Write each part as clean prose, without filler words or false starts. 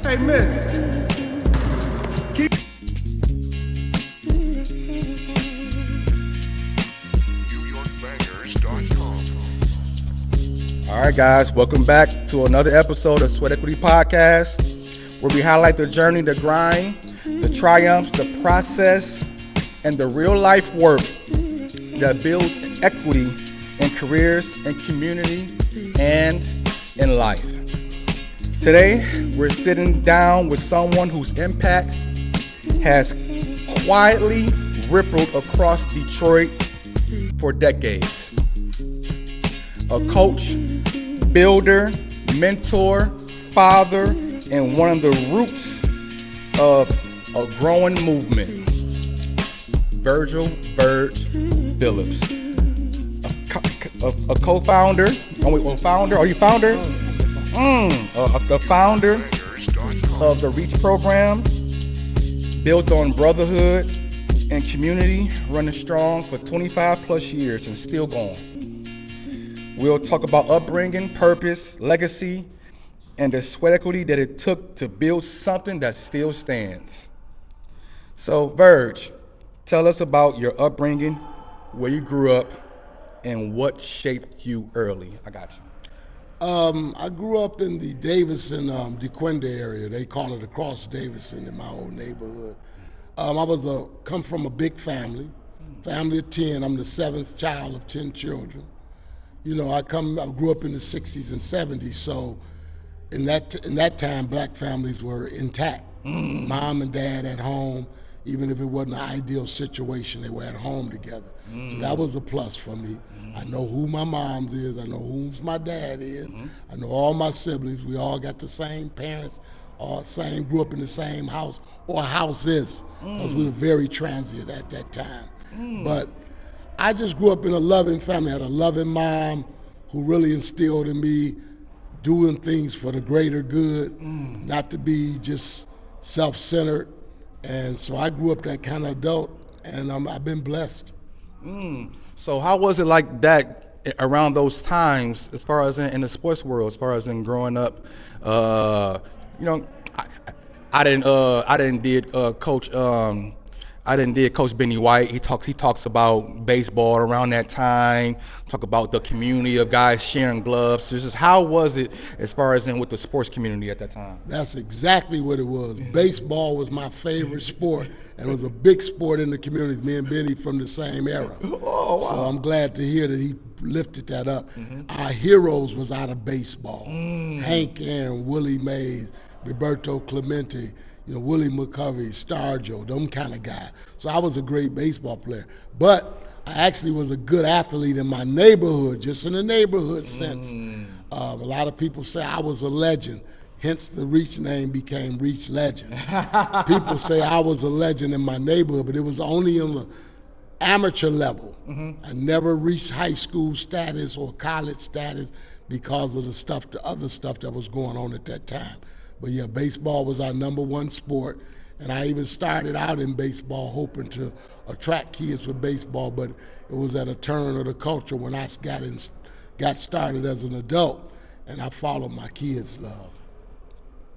Hey, miss. Keep. All right, guys, welcome back to another episode of Sweat Equity Podcast, where we highlight the journey, the grind, the triumphs, the process, and the real life work that builds equity in careers, in community, and in life. Today, we're sitting down with someone whose impact has quietly rippled across Detroit for decades. A coach, builder, mentor, father, and one of the roots of a growing movement. VIRG Phillips. A co-founder. Are you founder? A founder of the REACH program, built on brotherhood and community, running strong for 25 plus years and still going. We'll talk about upbringing, purpose, legacy, and the sweat equity that it took to build something that still stands. So, VIRG, tell us about your upbringing, where you grew up, and what shaped you early. I got you. I grew up in the Davison, DeQuinda area. They call it across Davison in my old neighborhood. I come from a big family of 10. I'm the seventh child of 10 children. You know, I grew up in the 60s and 70s, so in that time, black families were intact. Mom and dad at home, even if it wasn't an ideal situation, they were at home together. So that was a plus for me. I know who my mom's is. I know who my dad is. I know all my siblings. We all got the same parents, grew up in the same house or houses, because we were very transient at that time. But I just grew up in a loving family. I had a loving mom who really instilled in me doing things for the greater good, not to be just self-centered. And so I grew up that kind of adult, and I've been blessed. So how was it like that around those times, as far as in the sports world, as far as in growing up? I didn't did Coach Benny White. He talks about baseball around that time. Talk about the community of guys sharing gloves. So just how was it as far as in with the sports community at that time? That's exactly what it was. Baseball was my favorite sport, and it was a big sport in the community. Me and Benny from the same era. Oh, wow. So I'm glad to hear that he lifted that up. Our heroes was out of baseball. Hank Aaron, Willie Mays, Roberto Clemente, Willie McCovey, Starjo, them kind of guys. So I was a great baseball player. But I actually was a good athlete in my neighborhood, just in the neighborhood sense. A lot of people say I was a legend. Hence the REACH name became REACH Legend. People say I was a legend in my neighborhood, but it was only on the amateur level. I never reached high school status or college status because of the other stuff that was going on at that time. But yeah, baseball was our number one sport, and I even started out in baseball hoping to attract kids with baseball, but it was at a turn of the culture when I got started as an adult, and I followed my kids' love.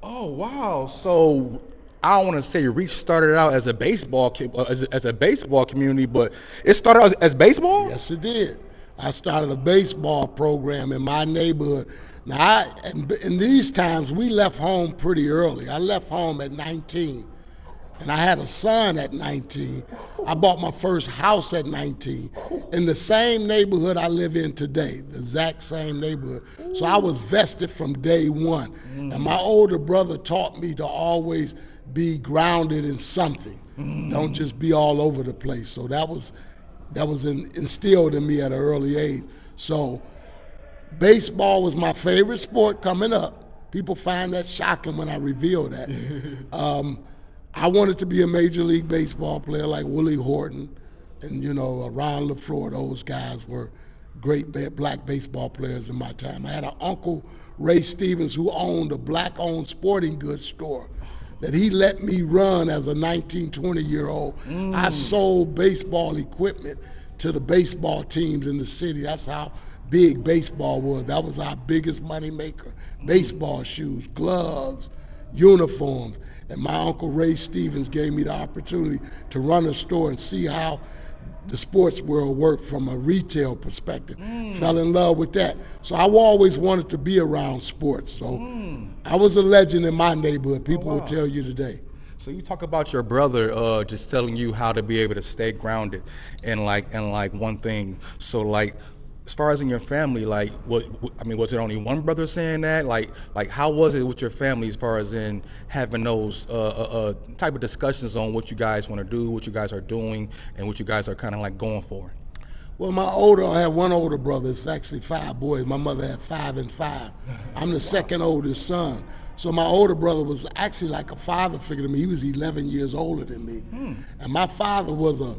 Oh, wow. So I don't want to say REACH started out as a baseball as a baseball community, but it started out as baseball? Yes, it did. I started a baseball program in my neighborhood. Now, in these times, we left home pretty early. I left home at 19, and I had a son at 19. I bought my first house at 19 in the same neighborhood I live in today, the exact same neighborhood. So I was vested from day one. And my older brother taught me to always be grounded in something. Don't just be all over the place. So that was instilled in me at an early age. So baseball was my favorite sport coming up. People find that shocking when I reveal that. I wanted to be a Major League Baseball player like Willie Horton and, Ron LaFleur. Those guys were great black baseball players in my time. I had an uncle, Ray Stevens, who owned a black-owned sporting goods store that he let me run as a 19, 20-year-old. I sold baseball equipment to the baseball teams in the city. That's how big baseball was. That was our biggest money maker. Baseball shoes, gloves, uniforms. And my Uncle Ray Stevens gave me the opportunity to run a store and see how the sports world worked from a retail perspective. Fell in love with that. So I always wanted to be around sports. So I was a legend in my neighborhood. People will tell you today. So you talk about your brother just telling you how to be able to stay grounded and like one thing. So like as far as in your family, like I mean, was it only one brother saying that? Like how was it with your family as far as in having those type of discussions on what you guys want to do, what you guys are doing, and what you guys are kind of like going for? Well, I had one older brother. It's actually 5 boys. My mother had 5 and 5. I'm the second oldest son. So my older brother was actually like a father figure to me. He was 11 years older than me. And my father was a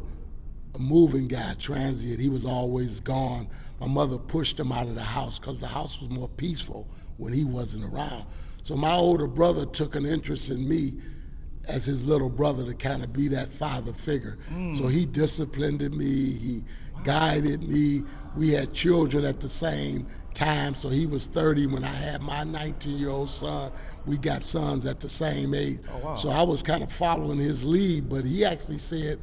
moving guy, transient. He was always gone. My mother pushed him out of the house because the house was more peaceful when he wasn't around. So my older brother took an interest in me as his little brother to kind of be that father figure. So he disciplined me, he guided me. We had children at the same time, so he was 30 when I had my 19-year-old son. We got sons at the same age. So I was kind of following his lead, but he actually said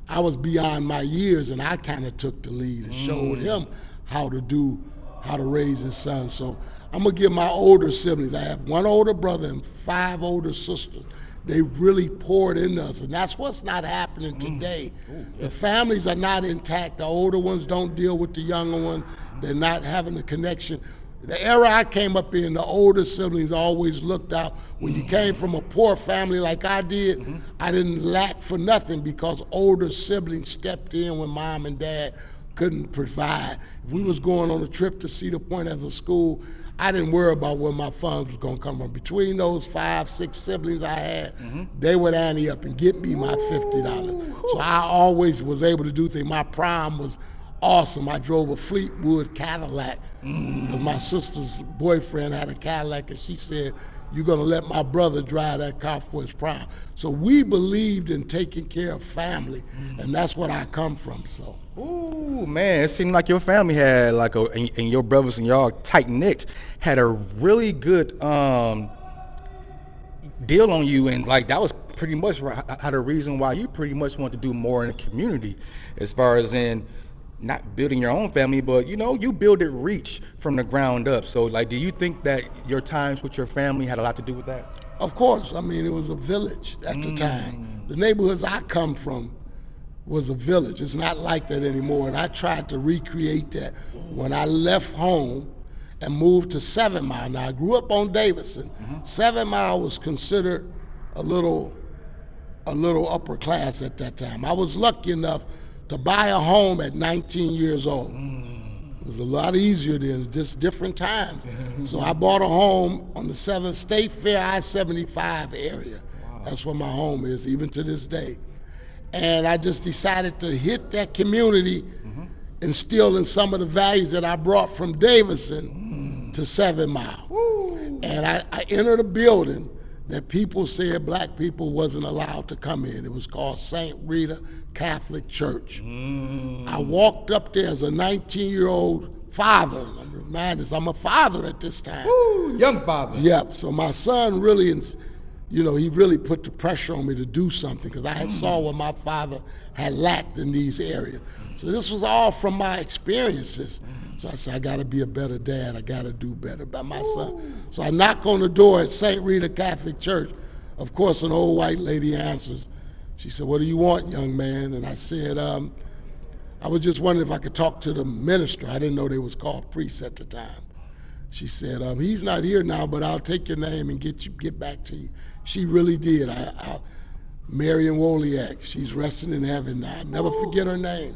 I was beyond my years, and I kind of took the lead and showed him how to raise his son. So I'm gonna give my older siblings, I have one older brother and 5 older sisters. They really poured into us, and that's what's not happening today. The families are not intact. The older ones don't deal with the younger ones. They're not having a connection. The era I came up in, the older siblings always looked out. When you came from a poor family like I did, I didn't lack for nothing because older siblings stepped in when mom and dad couldn't provide. If we was going on a trip to Cedar Point as a school, I didn't worry about where my funds was gonna come from. Between those 5, 6 siblings I had, they would ante up and get me my $50. So I always was able to do things. My prom was awesome. I drove a Fleetwood Cadillac because my sister's boyfriend had a Cadillac, and she said, "You're gonna let my brother drive that car for his prom." So we believed in taking care of family, and that's what I come from. So. Ooh, man, it seemed like your family had like and your brothers and y'all tight knit had a really good deal on you, and like that was pretty much how the reason why you pretty much want to do more in the community, as far as in not building your own family, but you build it reach from the ground up. So like, do you think that your times with your family had a lot to do with that? Of course. I mean, it was a village at the time. The neighborhoods I come from was a village. It's not like that anymore. And I tried to recreate that when I left home and moved to 7 Mile. Now, I grew up on Davidson. 7 Mile was considered a little upper class at that time. I was lucky enough to buy a home at 19 years old. It was a lot easier then, just different times. So I bought a home on the 7th State Fair I-75 area. That's where my home is, even to this day. And I just decided to hit that community, instilling some of the values that I brought from Davidson to 7 Mile. And I entered a building that people said black people wasn't allowed to come in. It was called St. Rita Catholic Church. I walked up there as a 19-year-old father. Remind us, I'm a father at this time. Young father. Yep, so my son really, he really put the pressure on me to do something because I had saw what my father had lacked in these areas. So this was all from my experiences. So I said, I gotta be a better dad. I gotta do better by my son. So I knock on the door at St. Rita Catholic Church. Of course, an old white lady answers. She said, "What do you want, young man?" And I said, I was just wondering if I could talk to the minister. I didn't know they was called priests at the time. She said, "He's not here now, but I'll take your name and get back to you." She really did. Marion Woliak, she's resting in heaven now. I'll never forget her name.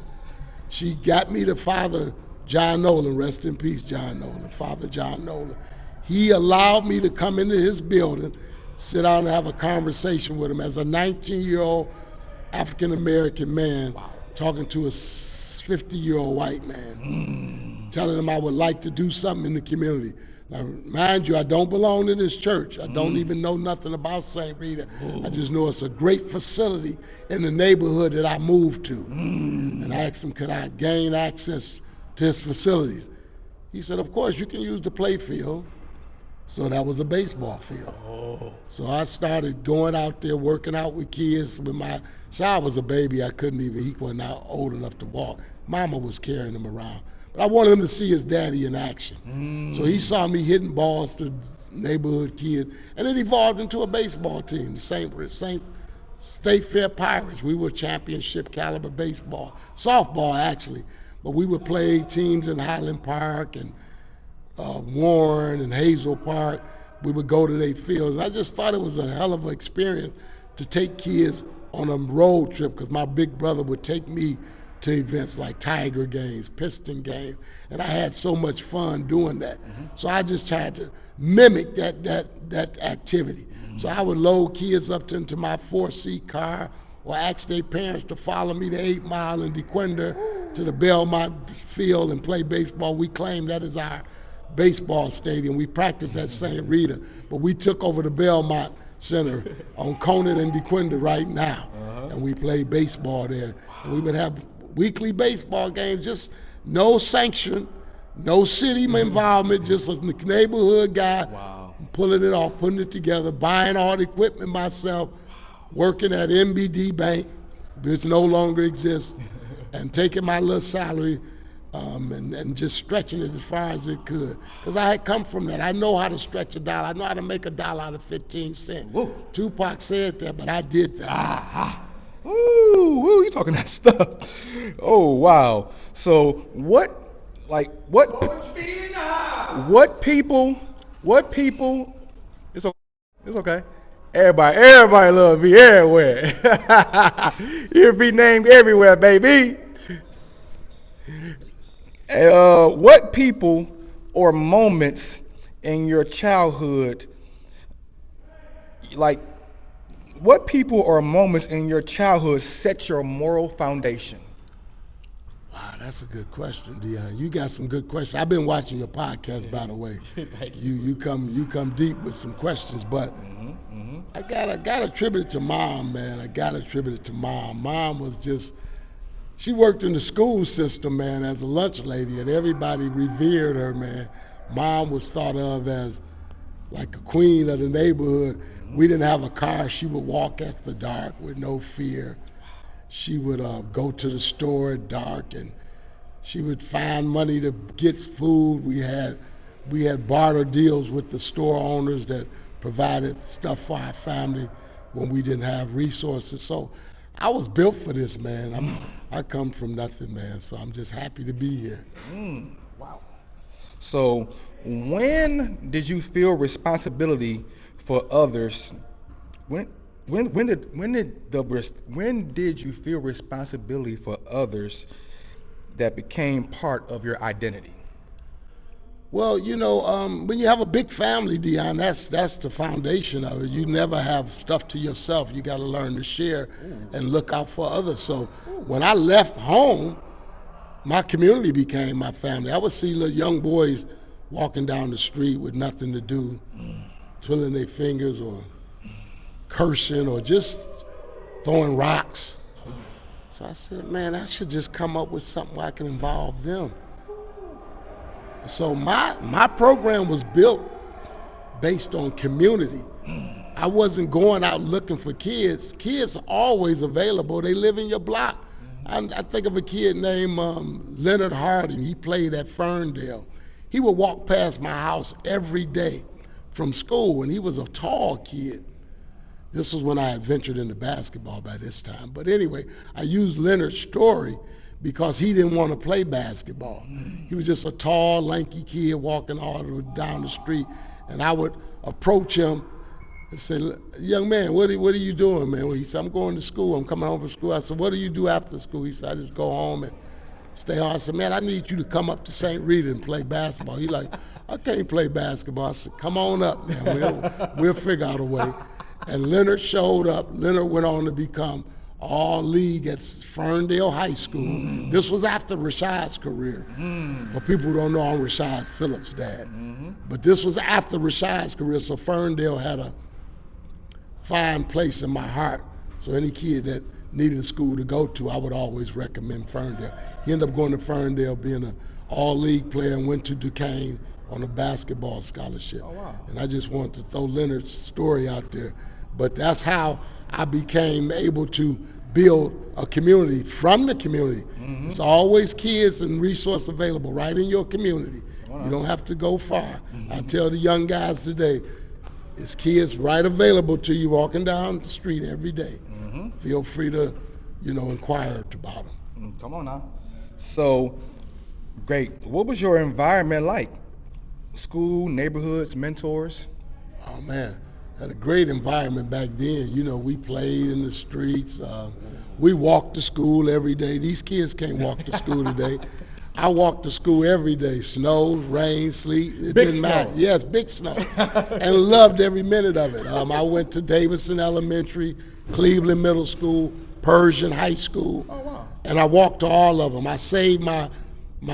She got me to Father John Nolan, rest in peace, John Nolan, Father John Nolan. He allowed me to come into his building, sit down and have a conversation with him as a 19-year-old African-American man talking to a 50-year-old white man, telling him I would like to do something in the community. Now, mind you, I don't belong to this church. I don't even know nothing about St. Rita. I just know it's a great facility in the neighborhood that I moved to. And I asked him, could I gain access to his facilities? He said, of course, you can use the play field. So that was a baseball field. Oh. So I started going out there, working out with kids. So I was a baby, he wasn't out old enough to walk. Mama was carrying him around. But I wanted him to see his daddy in action. So he saw me hitting balls to neighborhood kids. And it evolved into a baseball team, the St. State Fair Pirates. We were championship caliber baseball, softball actually. But we would play teams in Highland Park and Warren and Hazel Park. We would go to their fields. And I just thought it was a hell of an experience to take kids on a road trip, because my big brother would take me to events like Tiger games, Piston games, and I had so much fun doing that. So I just tried to mimic that activity. So I would load kids up into my 4-seat car, or ask their parents to follow me to 8 Mile and DeQuinder to the Belmont field and play baseball. We claim that is our baseball stadium. We practice at St. Rita, but we took over the Belmont Center on Conant and DeQuinder right now, and we play baseball there. And we would have weekly baseball games, just no sanction, no city involvement, just a neighborhood guy pulling it off, putting it together, buying all the equipment myself, working at MBD Bank, which no longer exists, and taking my little salary and just stretching it as far as it could. Because I had come from that. I know how to stretch a dollar. I know how to make $1 out of 15 cents. Woo. Tupac said that, but I did that. Woo, you talking that stuff. Oh, wow. So what people, it's okay. Everybody love V everywhere. You'll be named everywhere, baby. What people or moments in your childhood, what people or moments in your childhood set your moral foundation? Wow, that's a good question, Dion. You got some good questions. I've been watching your podcast, by the way. Thank you. You come deep with some questions, but I gotta attribute it to Mom, man. I gotta attribute it to Mom. Mom was just, she worked in the school system, man, as a lunch lady, and everybody revered her, man. Mom was thought of as like a queen of the neighborhood. We didn't have a car. She would walk after dark with no fear. She would go to the store at dark, and she would find money to get food. We had barter deals with the store owners that provided stuff for our family when we didn't have resources. So I was built for this, man. I come from nothing, man. So I'm just happy to be here. Wow. So when did you feel responsibility for others? When did you feel responsibility for others that became part of your identity? Well, when you have a big family, Dion, that's the foundation of it. You never have stuff to yourself. You got to learn to share and look out for others. So when I left home, my community became my family. I would see little young boys walking down the street with nothing to do, twiddling their fingers or cursing or just throwing rocks. So I said, man, I should just come up with something where I can involve them. So my program was built based on community. I wasn't going out looking for kids. Kids are always available. They live in your block. I think of a kid named Leonard Harding. He played at Ferndale. He would walk past my house every day from school, and he was a tall kid. This was when I had ventured into basketball by this time. But anyway, I used Leonard's story because he didn't want to play basketball. He was just a tall, lanky kid walking all the way down the street. And I would approach him and say, young man, what are you doing, man? Well, he said, I'm going to school. I'm coming home from school. I said, what do you do after school? He said, I just go home and stay home. I said, man, I need you to come up to St. Rita and play basketball. He like, I can't play basketball. I said, come on up, man. We'll figure out a way. And Leonard showed up. Leonard went on to become all-league at Ferndale High School. This was after Rashad's career. For people who don't know, I'm Rashad Phillips' dad. But this was after Rashad's career, so Ferndale had a fine place in my heart. So any kid that needed a school to go to, I would always recommend Ferndale. He ended up going to Ferndale, being an all-league player, and went to Duquesne on a basketball scholarship. Oh, wow. And I just wanted to throw Leonard's story out there. But that's how I became able to build a community from the community. Mm-hmm. There's always kids and resources available right in your community. Wow. You don't have to go far. Mm-hmm. I tell the young guys today, there's kids right available to you walking down the street every day. Mm-hmm. Feel free to, inquire about them. Come on now. So, great. What was your environment like? School, neighborhoods, mentors? Oh man, had a great environment back then. We played in the streets. We walked to school every day. These kids can't walk to school today. I walked to school every day, snow, rain, sleet. It Big didn't matter. snow. Yes, big snow, and loved every minute of it. I went to Davidson Elementary, Cleveland Middle School, Persian High School, Oh, wow. and I walked to all of them. I saved my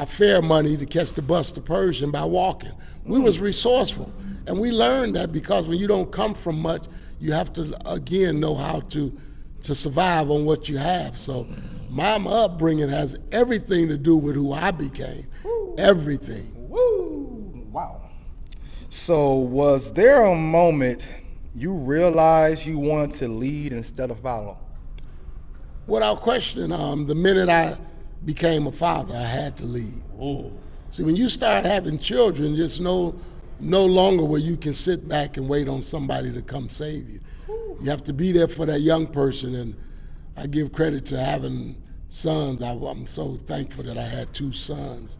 fare money to catch the bus to Persian by walking. We was resourceful, and we learned that because when you don't come from much, you have to again know how to survive on what you have. So my upbringing has everything to do with who I became. Woo. Everything. Woo! Wow. So, was there a moment you realized you wanted to lead instead of follow? Without question, the minute I became a father, I had to lead. Oh. See, when you start having children, it's no longer where you can sit back and wait on somebody to come save you. You have to be there for that young person, and I give credit to having sons. I'm so thankful that I had 2 sons.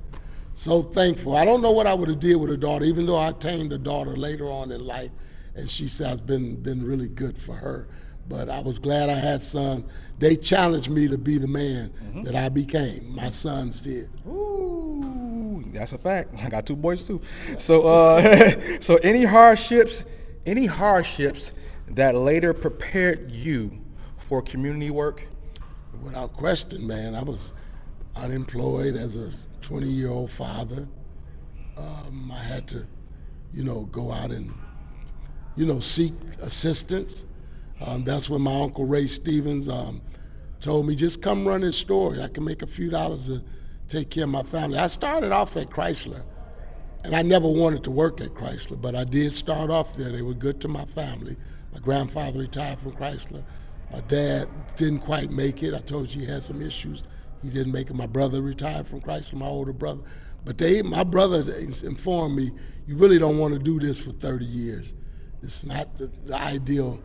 So thankful. I don't know what I would have did with a daughter, even though I attained a daughter later on in life, and she says been really good for her. But I was glad I had sons. They challenged me to be the man that I became. My sons did. Ooh, that's a fact. I got 2 boys too. So, so any hardships that later prepared you for community work? Without question, man. I was unemployed as a 20-year-old father. I had to, go out and, seek assistance. That's when my Uncle Ray Stevens told me, just come run this store. I can make a few dollars to take care of my family. I started off at Chrysler, and I never wanted to work at Chrysler, but I did start off there. They were good to my family. My grandfather retired from Chrysler. My dad didn't quite make it. I told you he had some issues. He didn't make it. My brother retired from Chrysler, my older brother. But my brother informed me, you really don't want to do this for 30 years. It's not the ideal,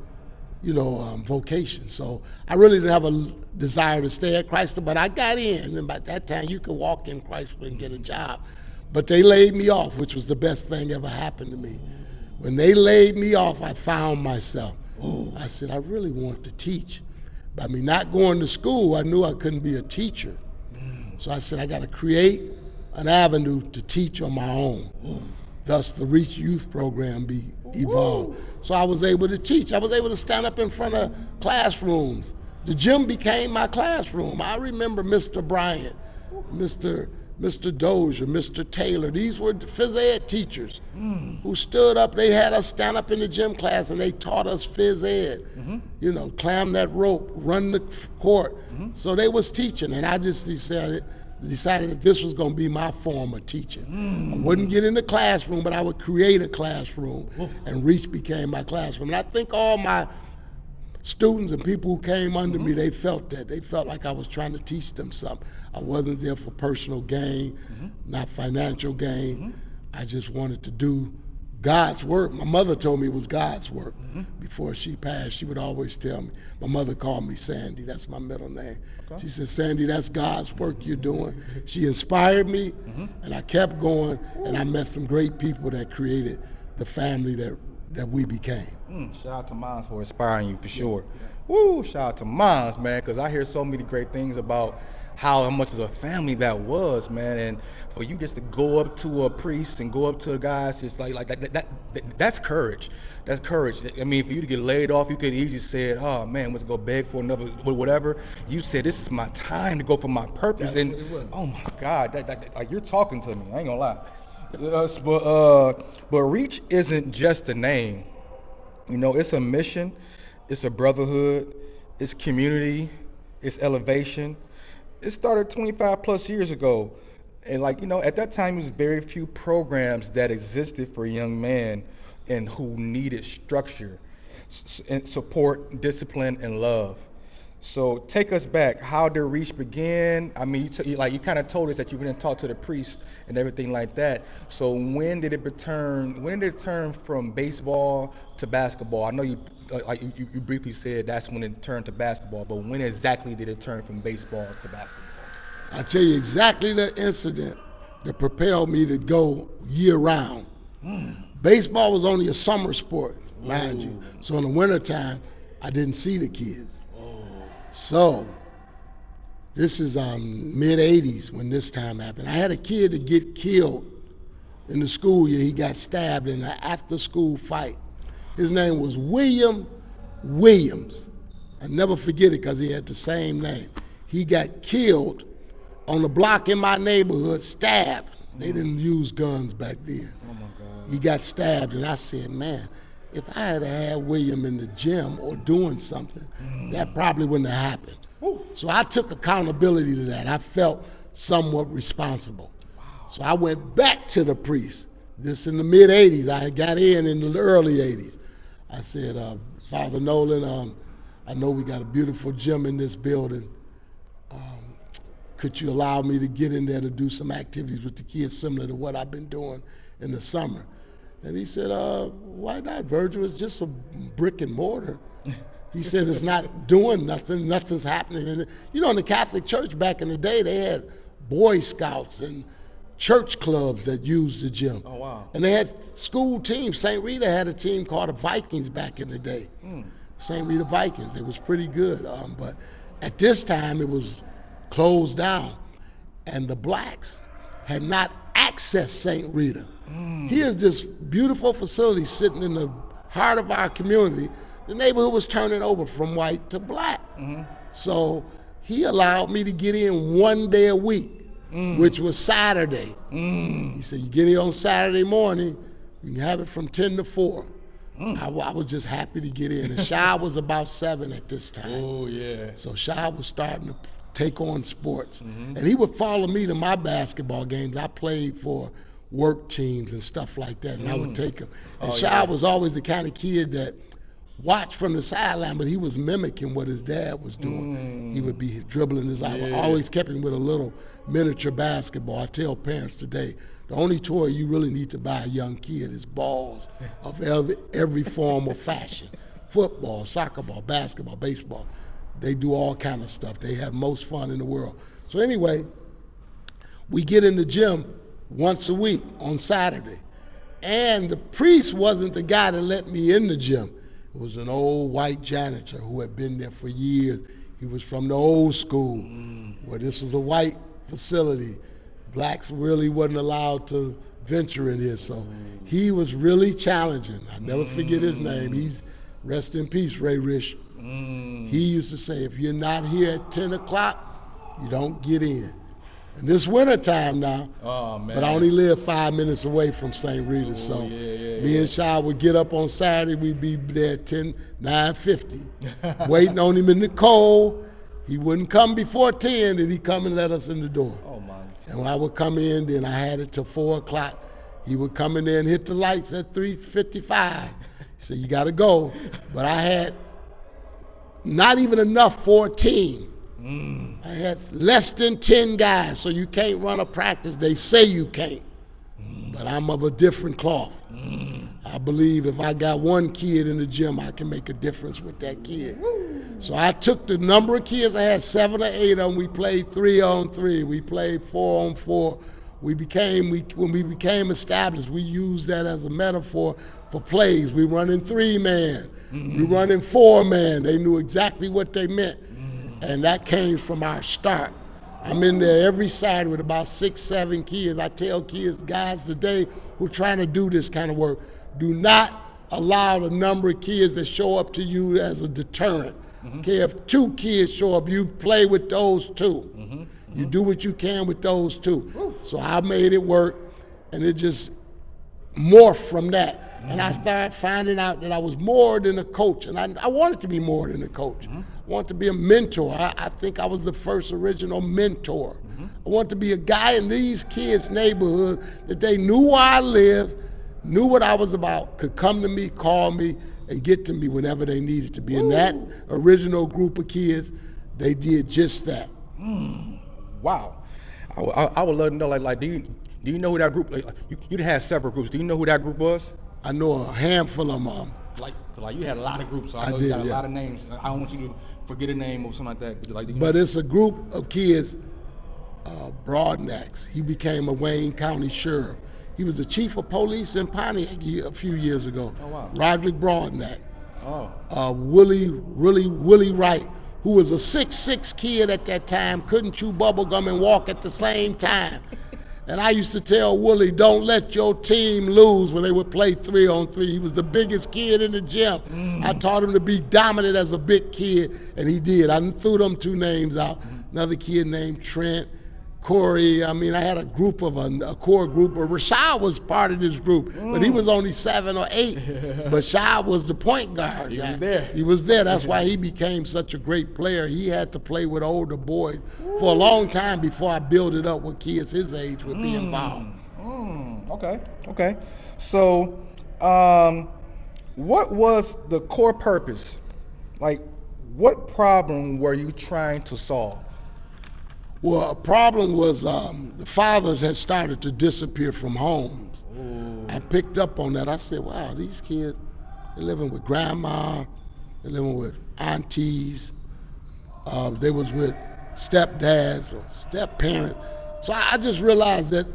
vocation. So I really didn't have a desire to stay at Chrysler, but I got in. And by that time, you could walk in Chrysler and get a job. But they laid me off, which was the best thing ever happened to me. When they laid me off, I found myself. I said, I really want to teach. By me not going to school, I knew I couldn't be a teacher. So I said, I got to create an avenue to teach on my own. Thus, the Reach Youth Program evolved. So I was able to teach. I was able to stand up in front of classrooms. The gym became my classroom. I remember Mr. Bryant, Mr. Dozier, Mr. Taylor. These were phys ed teachers who stood up. They had us stand up in the gym class, and they taught us phys ed. Climb that rope, run the court. So they was teaching, and I just decided that this was going to be my form of teaching. I wouldn't get in the classroom, but I would create a classroom, and Reach became my classroom. And I think all my students and people who came under me, they felt that. They felt like I was trying to teach them something. I wasn't there for personal gain, not financial gain. I just wanted to do God's work. My mother told me it was God's work. Before she passed, she would always tell me. My mother called me Sandy. That's my middle name. Okay. She said, Sandy, that's God's work you're doing. She inspired me, and I kept going, and I met some great people that created the family that we became. Shout out to Mons for inspiring you, for sure. Woo, shout out to Mons, man, because I hear so many great things about how much of a family that was, man. And for you just to go up to a priest and go up to the guys, it's like that's courage. That's courage. I mean, for you to get laid off, you could easily say, oh man, I'm going to go beg for another, whatever. You said, this is my time to go for my purpose. That's and what it was. Oh my God, like you're talking to me. I ain't gonna lie. But Reach isn't just a name. It's a mission, it's a brotherhood, it's community, it's elevation. It started 25 plus years ago. And like, at that time, there was very few programs that existed for young men and who needed structure, and support, discipline, and love. So take us back. How did Reach begin? I mean, you kind of told us that you went and talked to the priest and everything like that. So when did it return? When did it turn from baseball to basketball? I know you briefly said that's when it turned to basketball, but when exactly did it turn from baseball to basketball? I tell you exactly the incident that propelled me to go year round. Baseball was only a summer sport, mind you. So in the wintertime, I didn't see the kids. So this is mid 80s when this time happened. I had a kid to get killed in the school year. He got stabbed in an after school fight. His name was William Williams. I never forget it because he had the same name. He got killed on the block in my neighborhood, stabbed. They didn't use guns back then. Oh my God. He got stabbed, and I said, man, if I had William in the gym or doing something, that probably wouldn't have happened. So I took accountability to that. I felt somewhat responsible. So I went back to the priest. This in the mid 80s. I got in the early 80s. I said, Father Nolan, I know we got a beautiful gym in this building. Could you allow me to get in there to do some activities with the kids similar to what I've been doing in the summer? And he said, why not, Virgil? It's just a brick and mortar. He said, it's not doing nothing. Nothing's happening. And, in the Catholic Church back in the day, they had Boy Scouts and church clubs that used the gym. Oh, wow. And they had school teams. St. Rita had a team called the Vikings back in the day. St. Rita Vikings. It was pretty good. But at this time, it was closed down. And the blacks had not accessed St. Rita. Here's this beautiful facility sitting in the heart of our community. The neighborhood was turning over from white to black. So he allowed me to get in one day a week, which was Saturday. He said, you get in on Saturday morning, you can have it from 10 to 4. I was just happy to get in. And Shai was about 7 at this time. Oh, yeah. So Shai was starting to take on sports. And he would follow me to my basketball games. I played for work teams and stuff like that, and I would take him. And Shai was always the kind of kid that watched from the sideline, but he was mimicking what his dad was doing. He would be dribbling his eye. I always kept him with a little miniature basketball. I tell parents today, the only toy you really need to buy a young kid is balls of every form of fashion. Football, soccer ball, basketball, baseball. They do all kind of stuff. They have most fun in the world. So anyway, we get in the gym once a week on Saturday. And the priest wasn't the guy that let me in the gym. It was an old white janitor who had been there for years. He was from the old school, where this was a white facility. Blacks really wasn't allowed to venture in here, so he was really challenging. I never forget his name. He's, rest in peace, Ray Rish. He used to say, if you're not here at 10 o'clock, you don't get in. And this winter time now, but I only live 5 minutes away from St. Rita, so me and Shai would get up on Saturday, we'd be there at 9:50, waiting on him in the cold. He wouldn't come before 10, then he'd come and let us in the door. And when I would come in, then I had it till 4 o'clock. He would come in there and hit the lights at 3:55. He said, you gotta go. But I had not even enough for a team. I had less than 10 guys, so you can't run a practice. They say you can't, but I'm of a different cloth. I believe if I got one kid in the gym, I can make a difference with that kid. So I took the number of kids, I had 7 or 8 of them. We played 3-on-3. We played 4-on-4. When we became established, we used that as a metaphor for plays. We run in 3-man. We run in 4-man. They knew exactly what they meant. And that came from our start. I'm in there every Saturday with about 6, 7 kids. I tell kids, guys today who are trying to do this kind of work, do not allow the number of kids that show up to you as a deterrent. Okay, if 2 kids show up, you play with those 2. You do what you can with those 2. So I made it work, and it just morphed from that. And I started finding out that I was more than a coach, and I wanted to be more than a coach. I wanted to be a mentor. I think I was the first original mentor. I wanted to be a guy in these kids' neighborhood that they knew where I lived, knew what I was about, could come to me, call me, and get to me whenever they needed to be. And that original group of kids, they did just that. Wow. I would love to know, like, do you know who that group? Like, you had several groups. Do you know who that group was? I know a handful of them. Like you had a lot of groups. So I know did, you got a lot of names. I don't want you to forget a name or something like that. But it's a group of kids. Broadnax. He became a Wayne County sheriff. He was the chief of police in Pontiac a few years ago. Oh, wow. Roderick Broadnax. Oh. Willie Wright, who was a 6'6" kid at that time, couldn't chew bubble gum and walk at the same time. And I used to tell Willie, don't let your team lose when they would play 3-on-3. He was the biggest kid in the gym. I taught him to be dominant as a big kid, and he did. I threw them two names out. Another kid named Trent, Corey. I mean, I had a group of a core group. Rashad was part of this group, but he was only 7 or 8. But Shad was the point guard. He was there. He was there. That's why he became such a great player. He had to play with older boys for a long time before I built it up with kids his age would be involved. Okay. So, what was the core purpose? Like, what problem were you trying to solve? Well, a problem was the fathers had started to disappear from homes. Ooh. I picked up on that. I said, wow, these kids, they're living with grandma, they're living with aunties, they was with stepdads or step-parents. So I just realized that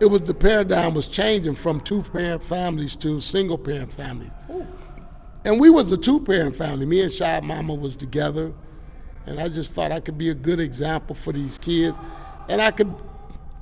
the paradigm was changing from two-parent families to single-parent families. Ooh. And we was a two-parent family. Me and Shad Mama was together. And I just thought I could be a good example for these kids. And I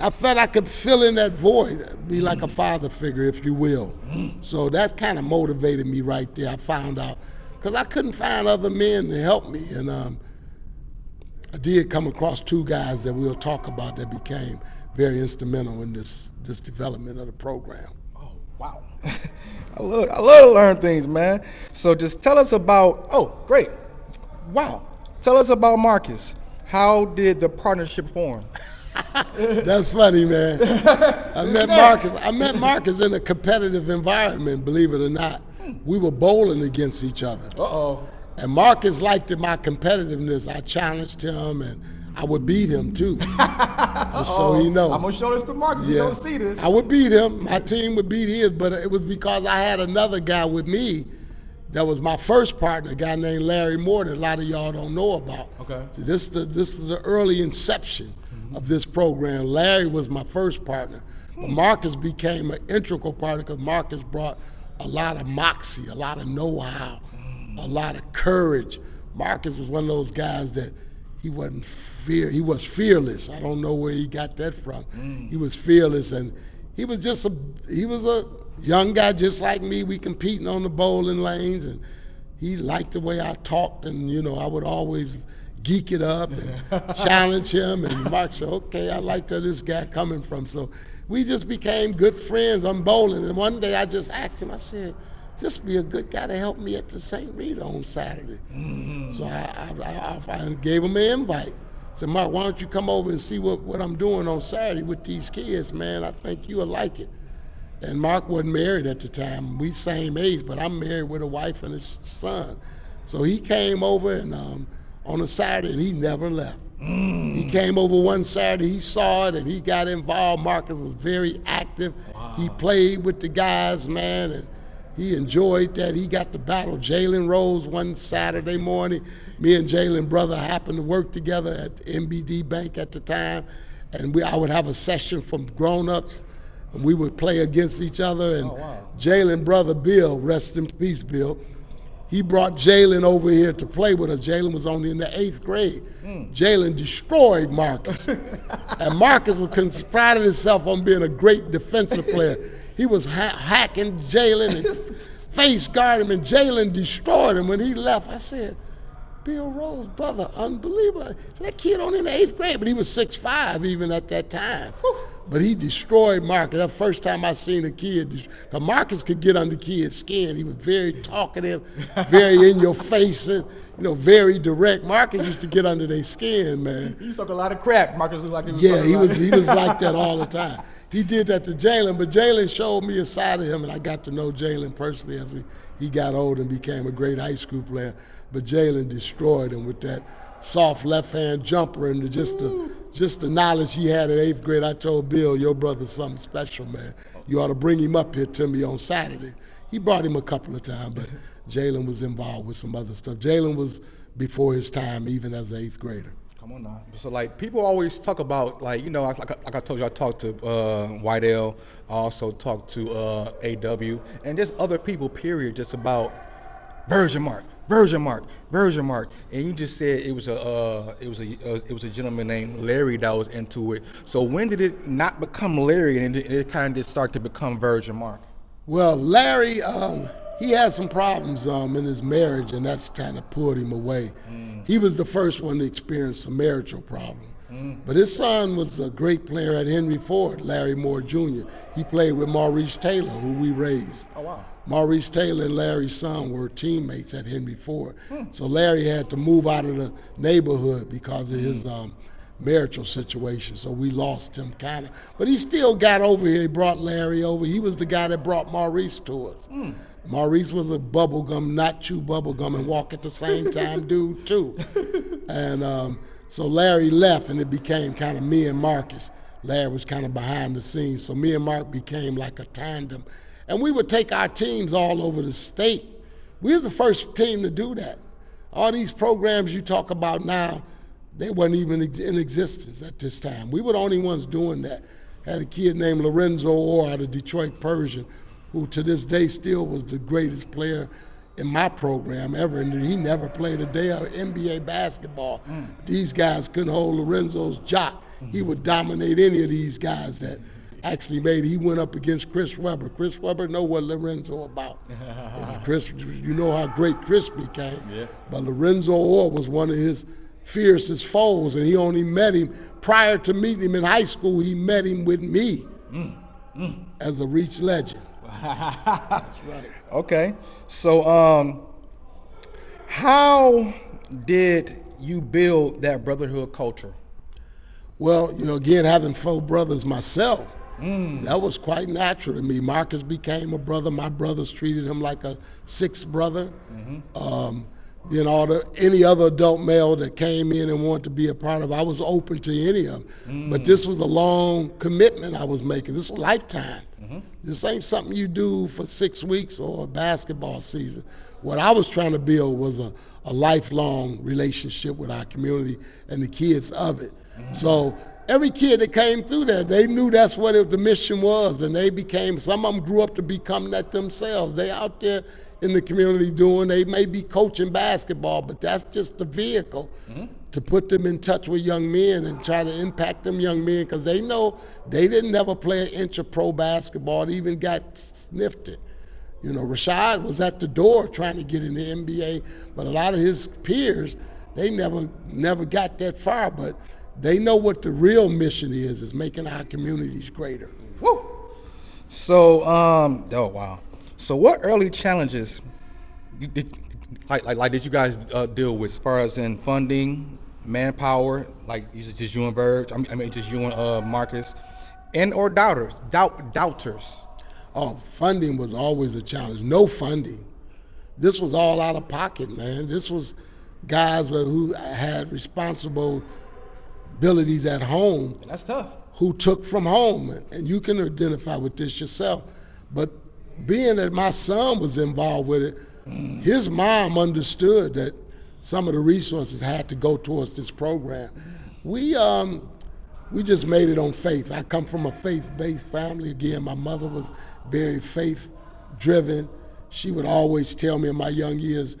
felt I could fill in that void, be like a father figure, if you will. So that kind of motivated me right there. I found out, because I couldn't find other men to help me. And I did come across 2 guys that we'll talk about that became very instrumental in this development of the program. Oh, wow. I love to learn things, man. So just tell us about, great. Wow. Tell us about Marcus. How did the partnership form? That's funny, man. I met Marcus in a competitive environment, believe it or not. We were bowling against each other. Uh-oh. And Marcus liked my competitiveness. I challenged him, and I would beat him, too. So he knows. I'm going to show this to Marcus. Yeah. You don't see this. I would beat him. My team would beat his, but it was because I had another guy with me that was my first partner, a guy named Larry Moore that a lot of y'all don't know about. Okay. So this is the early inception of this program. Larry was my first partner. But Marcus became an integral partner because Marcus brought a lot of moxie, a lot of know-how, a lot of courage. Marcus was one of those guys that he was fearless. I don't know where he got that from. He was fearless, and he was a young guy just like me. We competing on the bowling lanes, and he liked the way I talked, and I would always geek it up and challenge him. And Mark said, okay, I like where this guy coming from. So we just became good friends on bowling. And one day I just asked him, I said, just be a good guy to help me at the St. Rita on Saturday. So I gave him an invite. I said, Mark, why don't you come over and see what I'm doing on Saturday with these kids, man? I think you'll like it. And Mark wasn't married at the time. We same age, but I'm married with a wife and a son. So he came over and on a Saturday, and he never left. He came over one Saturday, he saw it, and he got involved. Marcus was very active. Wow. He played with the guys, man, and he enjoyed that. He got to battle Jalen Rose one Saturday morning. Me and Jalen brother happened to work together at the MBD Bank at the time, and I would have a session from grown-ups, and we would play against each other. And Jalen brother Bill, rest in peace, Bill, he brought Jalen over here to play with us. Jalen was only in the 8th grade. Jalen destroyed Marcus. And Marcus was prided himself on being a great defensive player. He was hacking Jalen and face guarding him, and Jalen destroyed him. When he left, I said, Bill Rose, brother, unbelievable. So that kid only in the 8th grade, but he was 6'5" even at that time. But he destroyed Marcus. That's the first time I seen a kid. Because Marcus could get under kids' skin. He was very talkative, very in your face, very direct. Marcus used to get under their skin, man. He talk a lot of crap. Marcus looked like he was. Yeah, he was like that all the time. He did that to Jalen, but Jalen showed me a side of him, and I got to know Jalen personally as he got old and became a great high school player. But Jalen destroyed him with that soft left-hand jumper and just the knowledge he had at 8th grade. I told Bill, your brother's something special, man. You ought to bring him up here to me on Saturday. He brought him a couple of times, but Jalen was involved with some other stuff. Jalen was before his time, even as an 8th grader. Come on now. So like people always talk about like I told you I talked to Whitell, I also talked to AW, and just other people period just about version mark, and you just said it was a gentleman named Larry that was into it. So when did it not become Larry and it kind of just start to become version mark? Well, Larry, he had some problems in his marriage, and that's kind of pulled him away. He was the first one to experience a marital problem. But his son was a great player at Henry Ford, Larry Moore Jr. He played with Maurice Taylor, who we raised. Oh, wow. Maurice Taylor and Larry's son were teammates at Henry Ford. So Larry had to move out of the neighborhood because of his marital situation. So we lost him kind of. But he still got over here. He brought Larry over. He was the guy that brought Maurice to us. Maurice was a bubblegum, not chew bubblegum and walk at the same time dude too. And so Larry left and it became kind of me and Marcus. Larry was kind of behind the scenes. So me and Mark became like a tandem. And we would take our teams all over the state. We were the first team to do that. All these programs you talk about now, they weren't even in existence at this time. We were the only ones doing that. Had a kid named Lorenzo Orr out of Detroit Persian, who to this day still was the greatest player in my program ever, and he never played a day of NBA basketball. These guys couldn't hold Lorenzo's jock. He would dominate any of these guys that actually made it. He went up against Chris Webber. Chris Webber know what Lorenzo about. And Chris, you know how great Chris became. Yeah. But Lorenzo Orr was one of his fiercest foes, and he only met him prior to meeting him in high school. He met him with me as a Reach legend. That's right. Okay. So how did you build that brotherhood culture? Well, again, having 4 brothers myself, that was quite natural to me. Marcus became a brother. My brothers treated him like a 6th brother. Then any other adult male that came in and wanted to be a part of it, I was open to any of them. But this was a long commitment I was making. This was a lifetime. This ain't something you do for 6 weeks or a basketball season. What I was trying to build was a lifelong relationship with our community and the kids of it. So every kid that came through there, they knew that's what the mission was, and some of them grew up to become that themselves. They out there in the community they may be coaching basketball, but that's just the vehicle to put them in touch with young men and try to impact them young men, because they know they didn't never play an inch of pro basketball. They even got sniffed it. Rashad was at the door trying to get in the NBA, but a lot of his peers, they never got that far, but they know what the real mission is making our communities greater. Woo! So, oh wow. So what early challenges did you guys deal with as far as in funding, manpower, like just you and VIRG, I mean just you and Marcus, and or doubters? Oh, funding was always a challenge. No funding. This was all out of pocket, man. This was guys who had responsible abilities at home. And that's tough. Who took from home, and you can identify with this yourself. But being that my son was involved with it, his mom understood that some of the resources had to go towards this program. We just made it on faith. I come from a faith-based family. Again, my mother was very faith-driven. She would always tell me in my young years,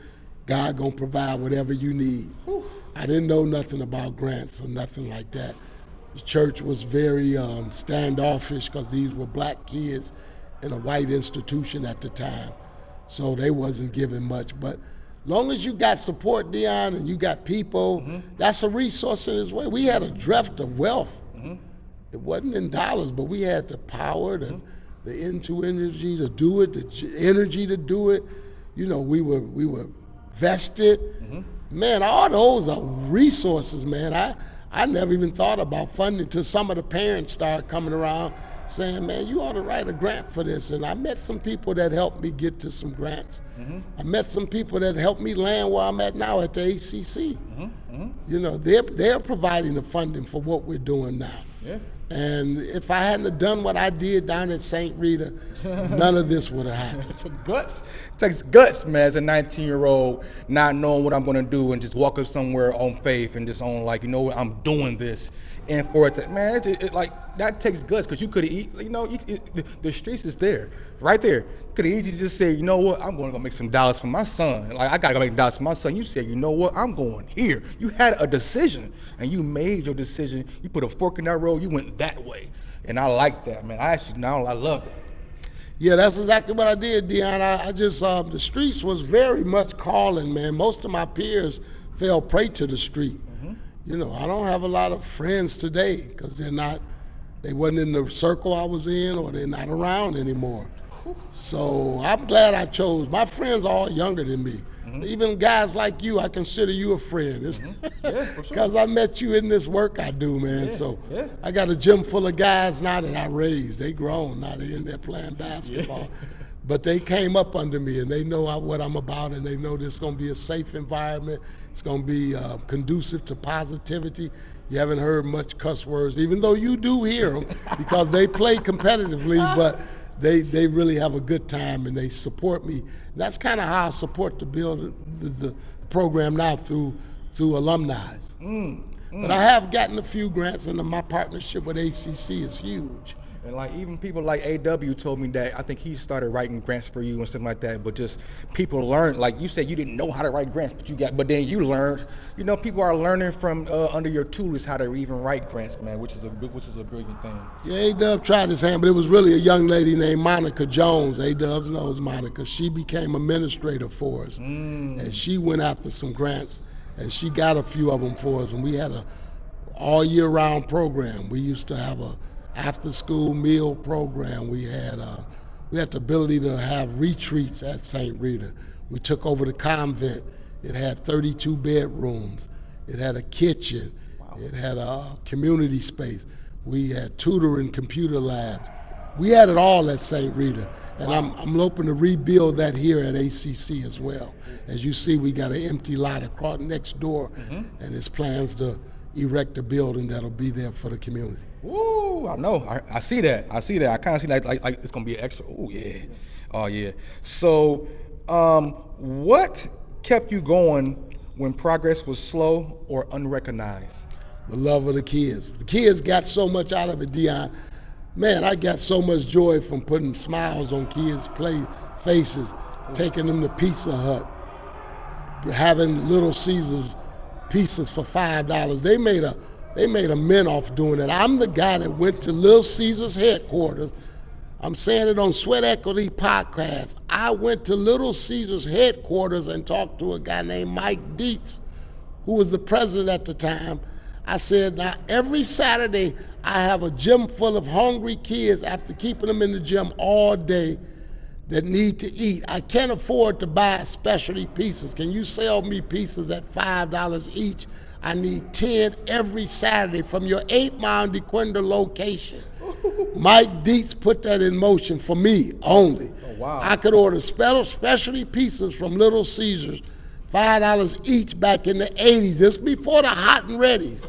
God gonna provide whatever you need. I didn't know nothing about grants or nothing like that. The church was very standoffish because these were black kids in a white institution at the time. So they wasn't giving much. But long as you got support, Dion, and you got people, that's a resource in its way. We had a draft of wealth. It wasn't in dollars, but we had the power, the into energy to do it, energy to do it. You know, we were vested. Man, all those are resources, man. I never even thought about funding until some of the parents started coming around saying, man, you ought to write a grant for this. And I met some people that helped me get to some grants. I met some people that helped me land where I'm at now at the ACC. You know, they're providing the funding for what we're doing now. Yeah. And if I hadn't have done what I did down at St. Rita, none of this would have happened. It took guts. It takes guts, man, as a 19-year-old, not knowing what I'm going to do and just walk up somewhere on faith and just on, like, you know what, I'm doing this. And for it to, man, it like, that takes guts, because you could have, you know, the streets is there, right there. Could have easily just said, you know what, I'm going to go make some dollars for my son. Like, I got to go make dollars for my son. You said, you know what, I'm going here. You had a decision, and you made your decision. You put a fork in that road, you went that way. And I like that, man. I love that. Yeah, that's exactly what I did, Dion. I just, the streets was very much calling, man. Most of my peers fell prey to the street. You know, I don't have a lot of friends today because they wasn't in the circle I was in, or they're not around anymore. So I'm glad I chose. My friends are all younger than me. Even guys like you, I consider you a friend. Yeah, for sure. Because I met you in this work I do, man. I got a gym full of guys now that I raised. They grown now. They in there playing basketball. But they came up under me, and they know what I'm about, and they know this is going to be a safe environment. It's going to be conducive to positivity. You haven't heard much cuss words, even though you do hear them, because they play competitively, but they really have a good time, and they support me. And that's kind of how I support the program now through alumni. But I have gotten a few grants, and my partnership with ACC is huge. And like, even people like AW told me that I think he started writing grants for you and stuff like that. But just people learn, like you said, you didn't know how to write grants, but then you learned. You know, people are learning from under your tutelage how to even write grants, man, which is a brilliant thing. Yeah, A-Dub tried his hand, but it was really a young lady named Monica Jones. A-Dubs knows Monica. She became administrator for us, and she went after some grants, and she got a few of them for us. And we had a all year round program. We used to have a after school meal program. We had the ability to have retreats at St. Rita. We took over the convent. It had 32 bedrooms. It had a kitchen. Wow. It had a community space. We had tutoring computer labs. We had it all at St. Rita. And wow. I'm hoping to rebuild that here at ACC as well. As you see, we got an empty lot across next door, and it's plans to erect a building that'll be there for the community. Ooh, I know. I see that. I kind of see that like it's gonna be an extra. Oh yeah. Oh yeah. So, what kept you going when progress was slow or unrecognized? The love of the kids. The kids got so much out of it, Dion. Man, I got so much joy from putting smiles on kids' faces, taking them to Pizza Hut, having Little Caesars pizzas for $5. They made a mint off doing it. I'm the guy that went to Little Caesars headquarters. I'm saying it on Sweat Equity Podcast. I went to Little Caesars headquarters and talked to a guy named Mike Dietz, who was the president at the time. I said, now every Saturday I have a gym full of hungry kids after keeping them in the gym all day that need to eat. I can't afford to buy specialty pizzas. Can you sell me pizzas at $5 each? I need 10 every Saturday from your 8 Mile DeQuinder location. Mike Dietz put that in motion for me only. Oh, wow. I could order specialty pizzas from Little Caesars, $5 each back in the 80s, just before the hot and readies.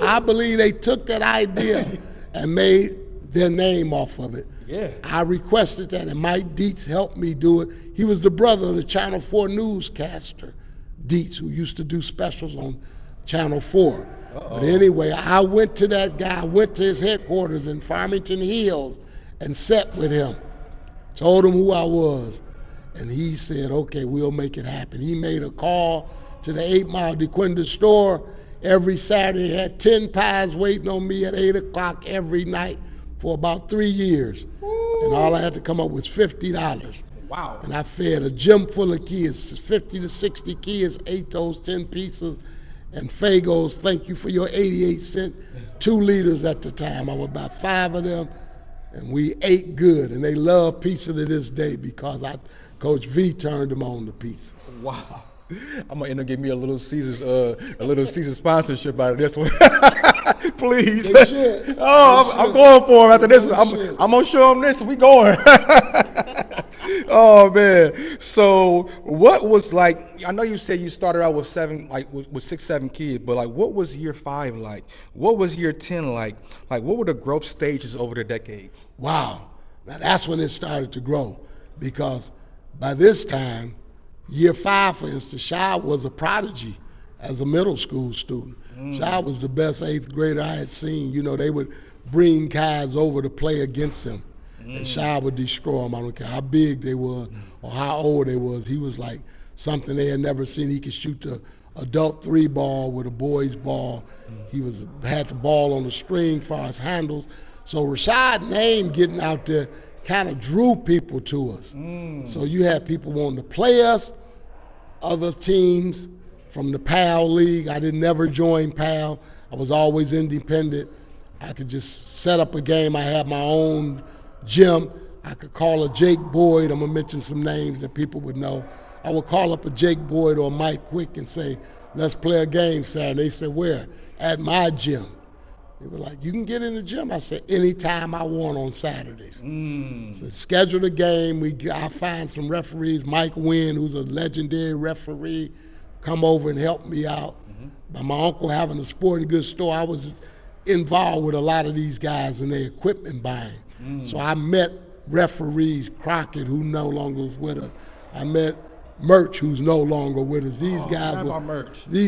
I believe they took that idea and made their name off of it. Yeah. I requested that, and Mike Dietz helped me do it. He was the brother of the Channel 4 newscaster, Dietz, who used to do specials on Channel 4. But anyway, I went to that guy, went to his headquarters in Farmington Hills and sat with him, told him who I was, and he said, okay, we'll make it happen. He made a call to the 8 Mile DeQuinder store every Saturday, had 10 pies waiting on me at 8 o'clock every night for about 3 years. Ooh. And all I had to come up was $50. Wow. And I fed a gym full of kids, 50 to 60 kids, ate those 10 pizzas, and Fagos, thank you for your 88 cent, 2 liters at the time. I was about 5 of them, and we ate good, and they love pizza to this day because Coach V turned them on to pizza. Wow. I'm gonna end up getting me a little Caesar sponsorship out of this one. Please. They should. I'm going for him after this. I'm gonna show them this. We going. Oh man. So what was like? I know you said you started out with 6, 7 kids, but like, what was year 5 like? What was year 10 like? Like, what were the growth stages over the decades? Wow. Now that's when it started to grow, because by this time, year 5, for instance, Shai was a prodigy as a middle school student. Shai was the best 8th grader I had seen. You know, they would bring guys over to play against him, and Shai would destroy them. I don't care how big they was or how old they was. He was like something they had never seen. He could shoot the adult 3 ball with a boy's ball. He had the ball on the string for his handles. So Rashad's name getting out there kind of drew people to us. So you had people wanting to play us, other teams from the PAL League. I didn't never join PAL. I was always independent. I could just set up a game. I had my own gym. I could call a Jake Boyd. I'm going to mention some names that people would know. I would call up a Jake Boyd or a Mike Quick and say, let's play a game Saturday. They said, where? At my gym. They were like, you can get in the gym. I said, anytime I want on Saturdays. So schedule the game. I find some referees. Mike Wynn, who's a legendary referee, come over and help me out. By my uncle having a sporting goods store, I was involved with a lot of these guys in their equipment buying. So I met referees, Crockett, who no longer was with us. I met Merch, who's no longer with us. These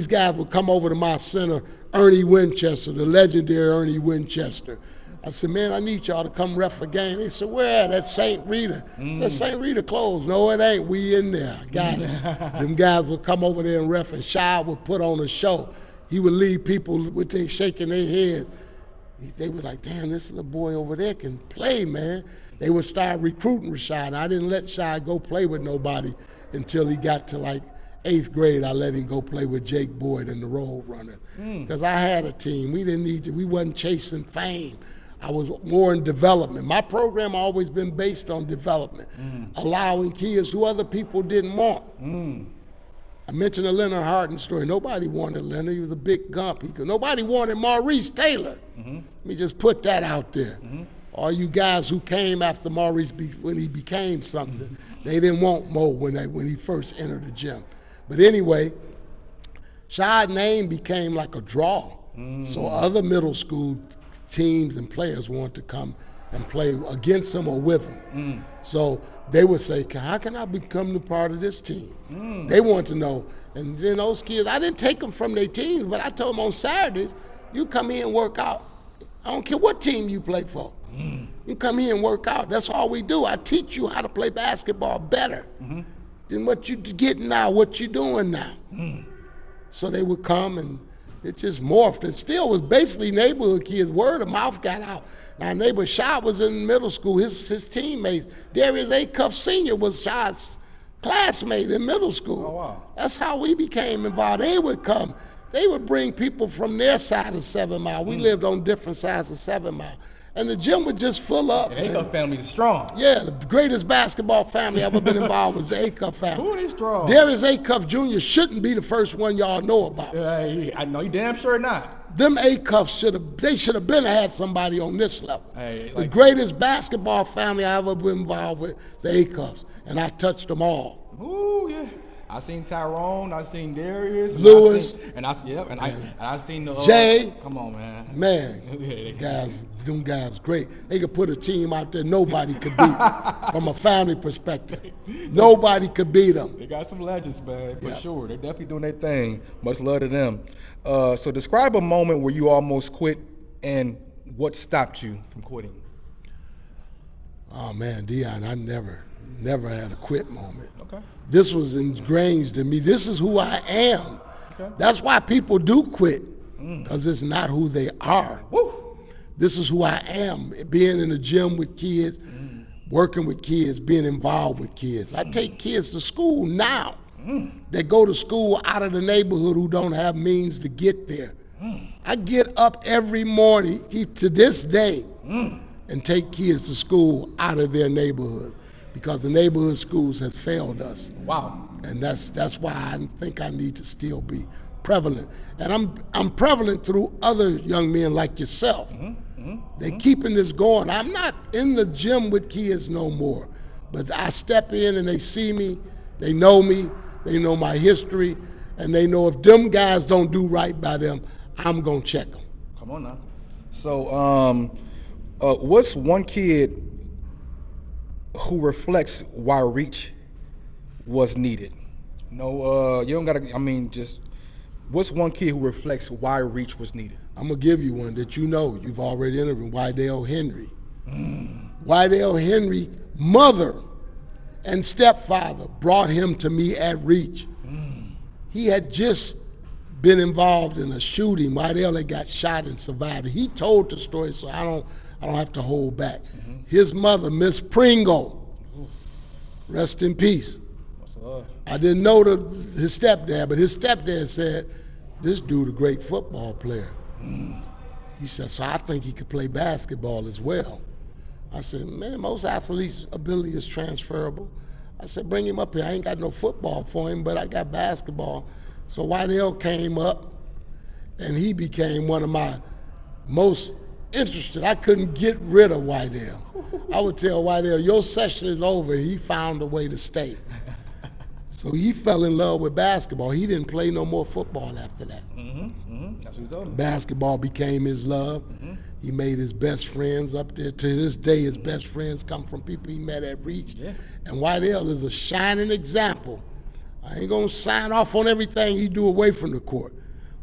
guys would come over to my center, Ernie Winchester, the legendary Ernie Winchester. I said, man, I need y'all to come ref a game. They said, where at? At St. Rita. I said, St. Rita closed. No, it ain't. We in there. Got it. Them guys would come over there and ref, and Shai would put on a show. He would leave people with they shaking their heads. They were like, damn, this little boy over there can play, man. They would start recruiting Rashad. I didn't let Shai go play with nobody until he got to like 8th grade. I let him go play with Jake Boyd and the Road Runners. Because I had a team. We wasn't chasing fame. I was more in development. My program always been based on development, allowing kids who other people didn't want. I mentioned the Leonard Harden story. Nobody wanted Leonard. He was a big gump. Nobody wanted Maurice Taylor. Let me just put that out there. All you guys who came after Maurice when he became something, they didn't want Mo when he first entered the gym. But anyway, Shai's name became like a draw. So other middle school teams and players wanted to come and play against him or with him. So they would say, how can I become a part of this team? They want to know. And then those kids, I didn't take them from their teams, but I told them on Saturdays, you come here and work out. I don't care what team you play for. You come here and work out. That's all we do. I teach you how to play basketball better than what you're getting now, what you're doing now. So they would come, and it just morphed. It still was basically neighborhood kids. Word of mouth got out. Now, neighbor Shai was in middle school. His teammates, Darius Acuff Sr. was Shai's classmate in middle school. Oh, wow. That's how we became involved. They would come. They would bring people from their side of 7 Mile. We lived on different sides of 7 Mile. And the gym would just fill up. The Acuff family is strong. Yeah, the greatest basketball family ever been involved was the Acuff family. Who are they strong? Darius Acuff Jr. shouldn't be the first one y'all know about. I know you damn sure not. Them Acuffs should have been had somebody on this level. The Like, greatest basketball family I ever been involved with, the Acuffs, and I touched them all. ooh, yeah. I seen Tyrone, I seen Darius, Lewis, I seen the Jay. Come on, man. Man, them guys great. They could put a team out there nobody could beat from a family perspective. Nobody could beat them. They got some legends, man, for Yeah. sure. They're definitely doing their thing. Much love to them. So describe a moment where you almost quit and what stopped you from quitting. Oh man, Dion, I never had a quit moment. Okay. This was ingrained in me. This is who I am. Okay. That's why people do quit, because it's not who they are. Woo. This is who I am. Being in the gym with kids, working with kids, being involved with kids. I take kids to school now. that go to school out of the neighborhood who don't have means to get there. I get up every morning to this day and take kids to school out of their neighborhood because the neighborhood schools has failed us. Wow. And that's why I think I need to still be prevalent. And I'm prevalent through other young men like yourself. They're keeping this going. I'm not in the gym with kids no more, but I step in and they see me, they know my history, and they know if them guys don't do right by them, I'm gonna check them. Come on now. So, what's one kid who reflects why reach was needed? No, you don't gotta. I mean, just what's one kid who reflects why reach was needed? I'm gonna give you one that you know. You've already interviewed Wydell Henry. Wydell Henry, mother and stepfather brought him to me at Reach. He had just been involved in a shooting. Wydell had got shot and survived. He told the story, so I don't have to hold back. His mother, Miss Pringle, rest in peace. I didn't know his stepdad, but his stepdad said, "This dude a great football player." He said, "So I think he could play basketball as well." I said, "Man, most athletes' ability is transferable." I said, "Bring him up here. I ain't got no football for him, but I got basketball." So Wydell came up, and he became one of my most interested. I couldn't get rid of Wydell. I would tell Wydell, "Your session is over." He found a way to stay. So he fell in love with basketball. He didn't play no more football after that. That's what he told me. Basketball became his love. He made his best friends up there. To this day, his best friends come from people he met at Reach. Yeah. And Wydell is a shining example. I ain't gonna sign off on everything he do away from the court,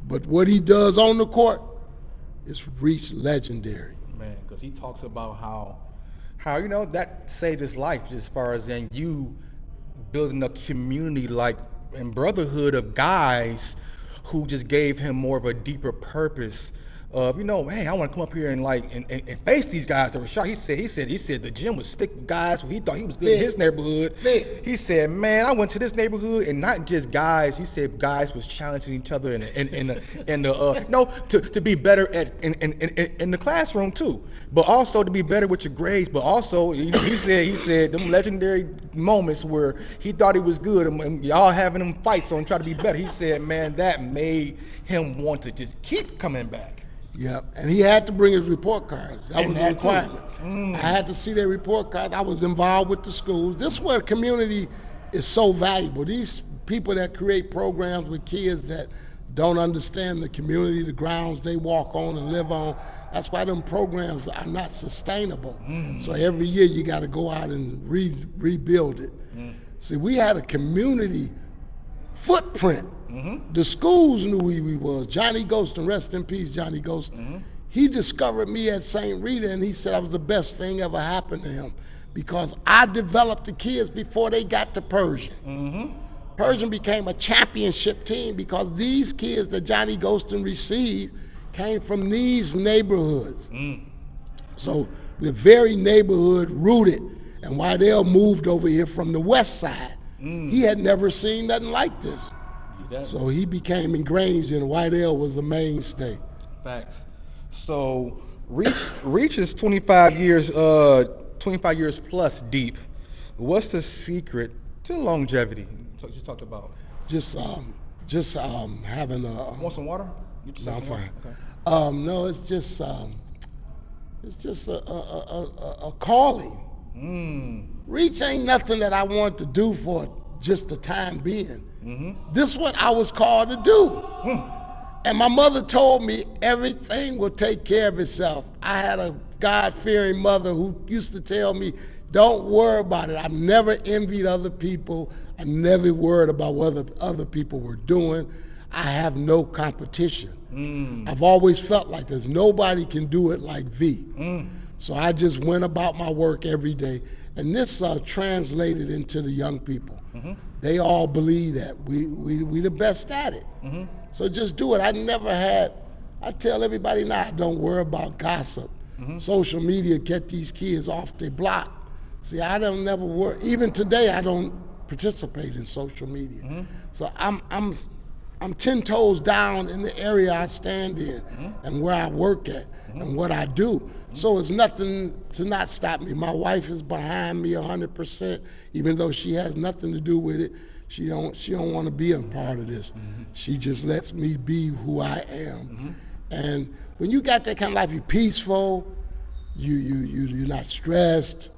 but what he does on the court is Reach legendary. Man, because he talks about how that saved his life as far as in you building a community like and brotherhood of guys who just gave him more of a deeper purpose of, hey, I want to come up here and face these guys that were shot. He said the gym was thick with guys who he thought he was good in his neighborhood. He said, man, I went to this neighborhood and not just guys. He said guys was challenging each other to be better in the classroom too, but also to be better with your grades. But also, he said them legendary moments where he thought he was good and y'all having them fights on try to be better. He said, man, that made him want to just keep coming back. Yeah, and he had to bring his report cards. That was a requirement. I had to see their report cards. I was involved with the schools. This is where community is so valuable. These people that create programs with kids that don't understand the community, the grounds they walk on and live on, that's why them programs are not sustainable. So every year you got to go out and rebuild it. See, we had a community footprint. The schools knew who he was. Johnny Ghostin, rest in peace, Johnny Ghostin. He discovered me at St. Rita, and he said I was the best thing ever happened to him because I developed the kids before they got to Persian. Persian became a championship team because these kids that Johnny Ghostin received came from these neighborhoods. So we're very neighborhood rooted, and Wydell moved over here from the west side. He had never seen nothing like this. So he became ingrained in Wydell was the mainstay. Facts. So Reach is 25 years plus deep. What's the secret to longevity? You talked about. Just having a. Want some water? No, I'm fine. Okay. No, it's just a calling. Reach ain't nothing that I want to do for just the time being. This is what I was called to do. And my mother told me everything will take care of itself. I had a God-fearing mother who used to tell me, don't worry about it. I've never envied other people. I never worried about what other people were doing. I have no competition. I've always felt like this. Nobody can do it like V. So I just went about my work every day. And this translated into the young people. They all believe that we the best at it. So just do it. I tell everybody now, don't worry about gossip. Social media get these kids off their block. See, I don't never worry. Even today, I don't participate in social media. Mm-hmm. So I'm 10 toes down in the area I stand in and where I work at and what I do. So it's nothing to not stop me. My wife is behind me 100%, even though she has nothing to do with it. She don't want to be a part of this. She just lets me be who I am. And when you got that kind of life, you're peaceful. You're not stressed.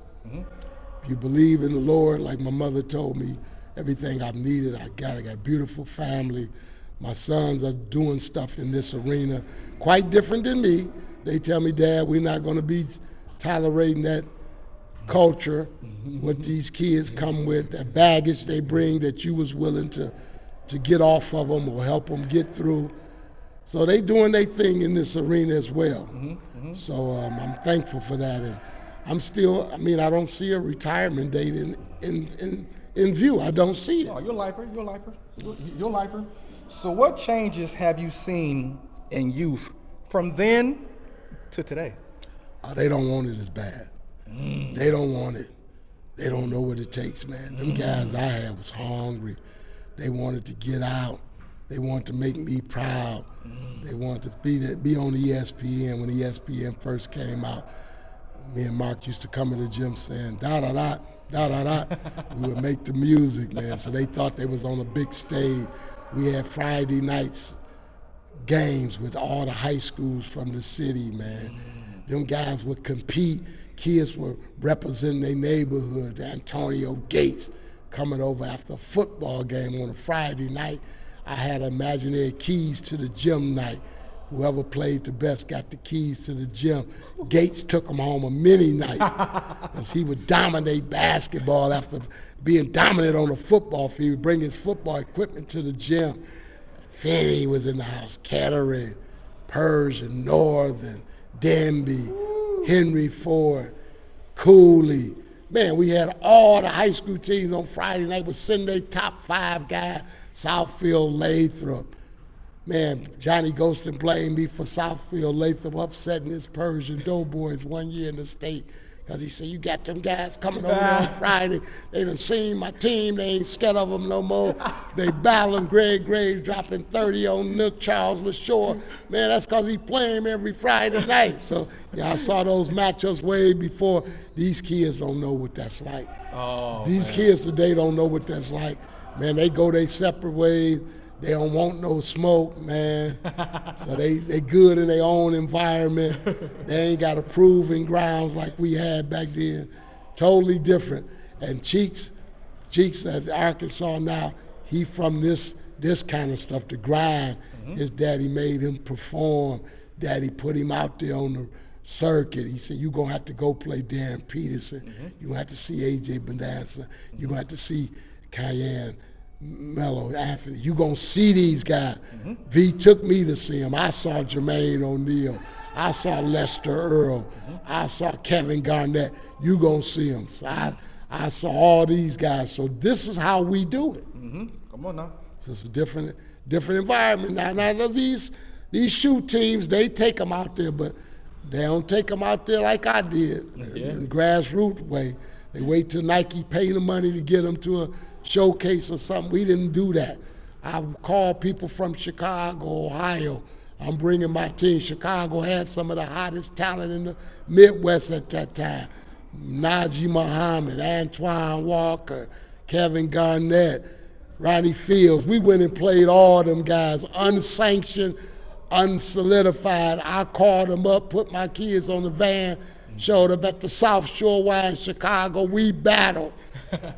You believe in the Lord, like my mother told me, everything I've needed, I got a beautiful family. My sons are doing stuff in this arena, quite different than me. They tell me, Dad, we're not going to be tolerating that culture, what these kids come with, that baggage they bring that you was willing to get off of them or help them get through. So they doing their thing in this arena as well. So I'm thankful for that. And I'm still, I don't see a retirement date in view. I don't see it. Oh, you're a lifer. You're a lifer. So what changes have you seen in youth from then to today? They don't want it as bad. They don't want it. They don't know what it takes, man. Them guys I had was hungry. They wanted to get out. They wanted to make me proud. They wanted to be on ESPN when ESPN first came out. Me and Mark used to come in the gym saying, da-da-da, da-da-da. We would make the music, man. So they thought they was on a big stage. We had Friday nights games with all the high schools from the city, man. Them guys would compete. Kids were representing their neighborhood. Antonio Gates coming over after a football game on a Friday night. I had imaginary keys to the gym night. Whoever played the best got the keys to the gym. Gates took them home a many nights because he would dominate basketball after being dominant on the football field. He would bring his football equipment to the gym. Finney was in the house, Kettering, Persian, Northern, Denby, Henry Ford, Cooley. Man, we had all the high school teams on Friday night was sending their top 5 guys, Southfield, Lathrop. Man, Johnny Ghostin blamed me for Southfield, Lathrop upsetting his Persian Doughboys one year in the state because he said, you got them guys coming over there on Friday. They done seen my team. They ain't scared of them no more. They battling Greg Graves, dropping 30 on Nick Charles LaShore. Man, that's because he playing him every Friday night. So, yeah, I saw those matchups way before. These kids don't know what that's like. These kids today don't know what that's like. Man, they go their separate ways. They don't want no smoke, man. So they good in their own environment. They ain't got a proving grounds like we had back then. Totally different. And Cheeks at Arkansas now, he from this kind of stuff, the grind. His daddy made him perform. Daddy put him out there on the circuit. He said, you're going to have to go play Darren Peterson. You're going to have to see A.J. Bonanza. You're going to have to see Cayenne Mello, Anthony. You're going to see these guys. V took me to see him. I saw Jermaine O'Neal. I saw Lester Earl. I saw Kevin Garnett. You're going to see him. So I saw all these guys. So this is how we do it. Come on now. So it's a different environment. Now these shoot teams, they take them out there, but they don't take them out there like I did, in the grassroots way. They wait till Nike pay the money to get them to a showcase or something. We didn't do that. I called people from Chicago, Ohio. I'm bringing my team. Chicago had some of the hottest talent in the Midwest at that time. Najee Muhammad, Antoine Walker, Kevin Garnett, Ronnie Fields. We went and played all them guys, unsanctioned, unsolidified. I called them up, put my kids on the van, showed up at the South Shore Y in Chicago. We battled.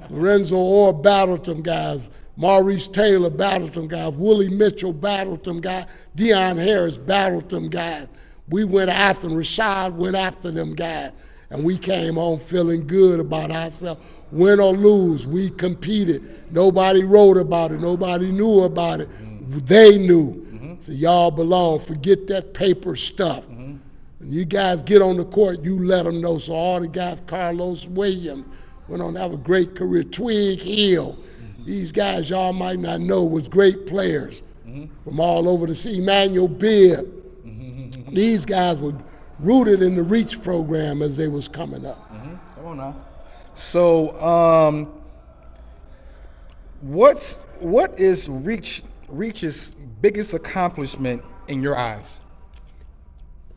Lorenzo Orr battled them guys. Maurice Taylor battled them guys. Willie Mitchell battled them guys. Deion Harris battled them guys. We went after them. Rashad went after them guys. And we came home feeling good about ourselves. Win or lose, we competed. Nobody wrote about it. Nobody knew about it. They knew. So y'all belong. Forget that paper stuff. When you guys get on the court, you let them know. So all the guys, Carlos Williams, went on to have a great career. Twig Hill. These guys y'all might not know was great players from all over the sea. Emmanuel Bibb. These guys were rooted in the REACH program as they was coming up. Come on now. So What is Reach's biggest accomplishment in your eyes?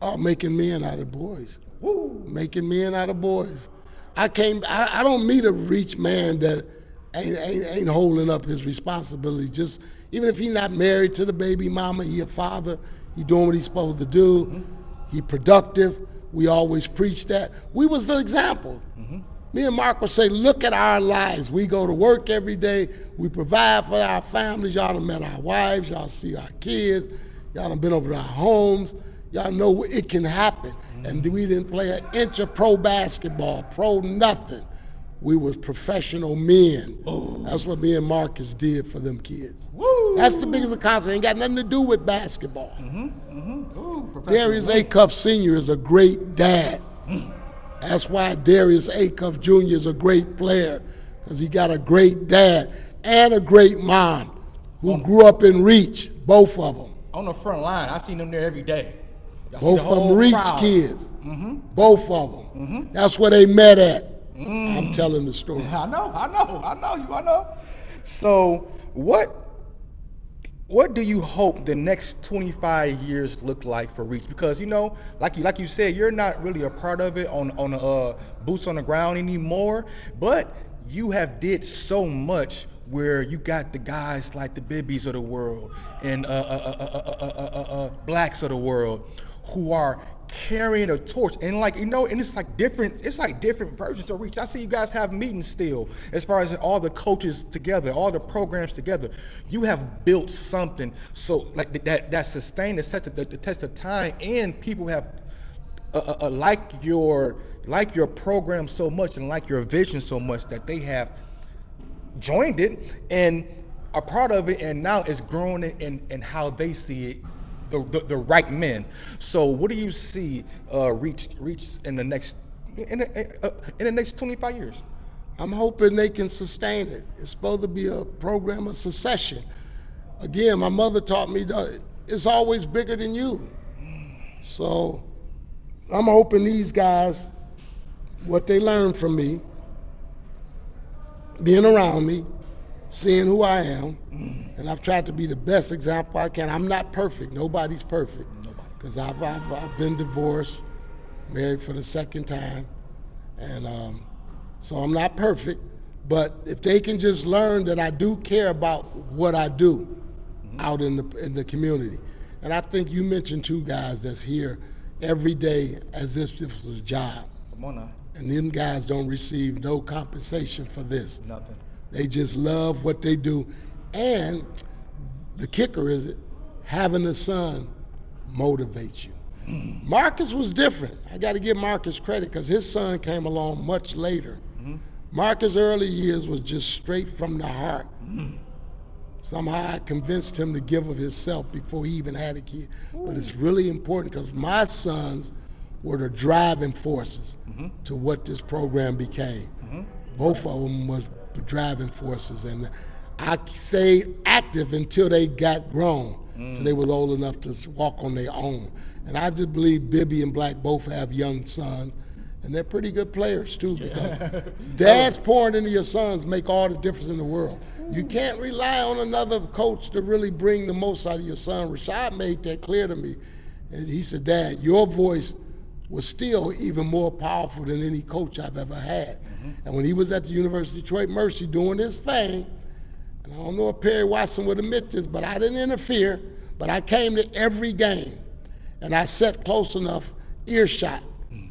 Oh, making men out of boys. Woo. Making men out of boys. I don't meet a rich man that ain't holding up his responsibility. Just even if he's not married to the baby mama, he a father. He doing what he's supposed to do. Mm-hmm. He productive. We always preach that. We was the example. Mm-hmm. Me and Mark would say, look at our lives. We go to work every day. We provide for our families. Y'all done met our wives. Y'all see our kids. Y'all done been over to our homes. Y'all know it can happen. Mm-hmm. And we didn't play an inch of pro basketball, pro nothing. We was professional men. Ooh. That's what me and Marcus did for them kids. Woo. That's the biggest accomplishment. Ain't got nothing to do with basketball. Mm-hmm. Mm-hmm. Ooh, Darius Acuff Sr. is a great dad. That's why Darius Acuff Jr. is a great player, because he got a great dad and a great mom who grew up in Reach, both of them. On the front line, I seen them there every day. Both of them Reach kids. Mm-hmm. Both of them. Mm-hmm. That's where they met at. I'm telling the story. I know. So what do you hope the next 25 years look like for Reach? Because like you said, you're not really a part of it on boots on the ground anymore, but you have did so much where you got the guys like the Bibbies of the world and Blacks of the world who are carrying a torch, and and it's like different versions of Reach. I see you guys have meetings still, as far as all the coaches together, all the programs together. You have built something so like that sustained the test of time, and people have like your program so much and like your vision so much that they have joined it and are part of it, and now it's growing in how they see it. The right men. So what do you see Reach in the next 25 years? I'm hoping they can sustain it. It's supposed to be a program of succession. Again, my mother taught me that it's always bigger than you. So I'm hoping these guys, what they learn from me, being around me, seeing who I am, and I've tried to be the best example I can. I'm not perfect. Nobody's perfect. Because I've been divorced, married for the second time, and so I'm not perfect. But if they can just learn that I do care about what I do out in the community, and I think you mentioned two guys that's here every day as if this was a job. Come on now. And them guys don't receive no compensation for this. Nothing. They just love what they do. And the kicker is having a son motivates you. Marcus was different. I got to give Marcus credit because his son came along much later. Marcus' early years was just straight from the heart. Somehow I convinced him to give of himself before he even had a kid. But it's really important because my sons were the driving forces to what this program became. Both of them was the driving forces, and I stayed active until they got grown, until they was old enough to walk on their own. And I just believe Bibby and Black both have young sons, and they're pretty good players too, because dads pouring into your sons make all the difference in the world. You can't rely on another coach to really bring the most out of your son. Rashad made that clear to me. And he said, Dad, your voice was still even more powerful than any coach I've ever had. And when he was at the University of Detroit Mercy doing his thing, and I don't know if Perry Watson would admit this, but I didn't interfere, but I came to every game, and I sat close enough earshot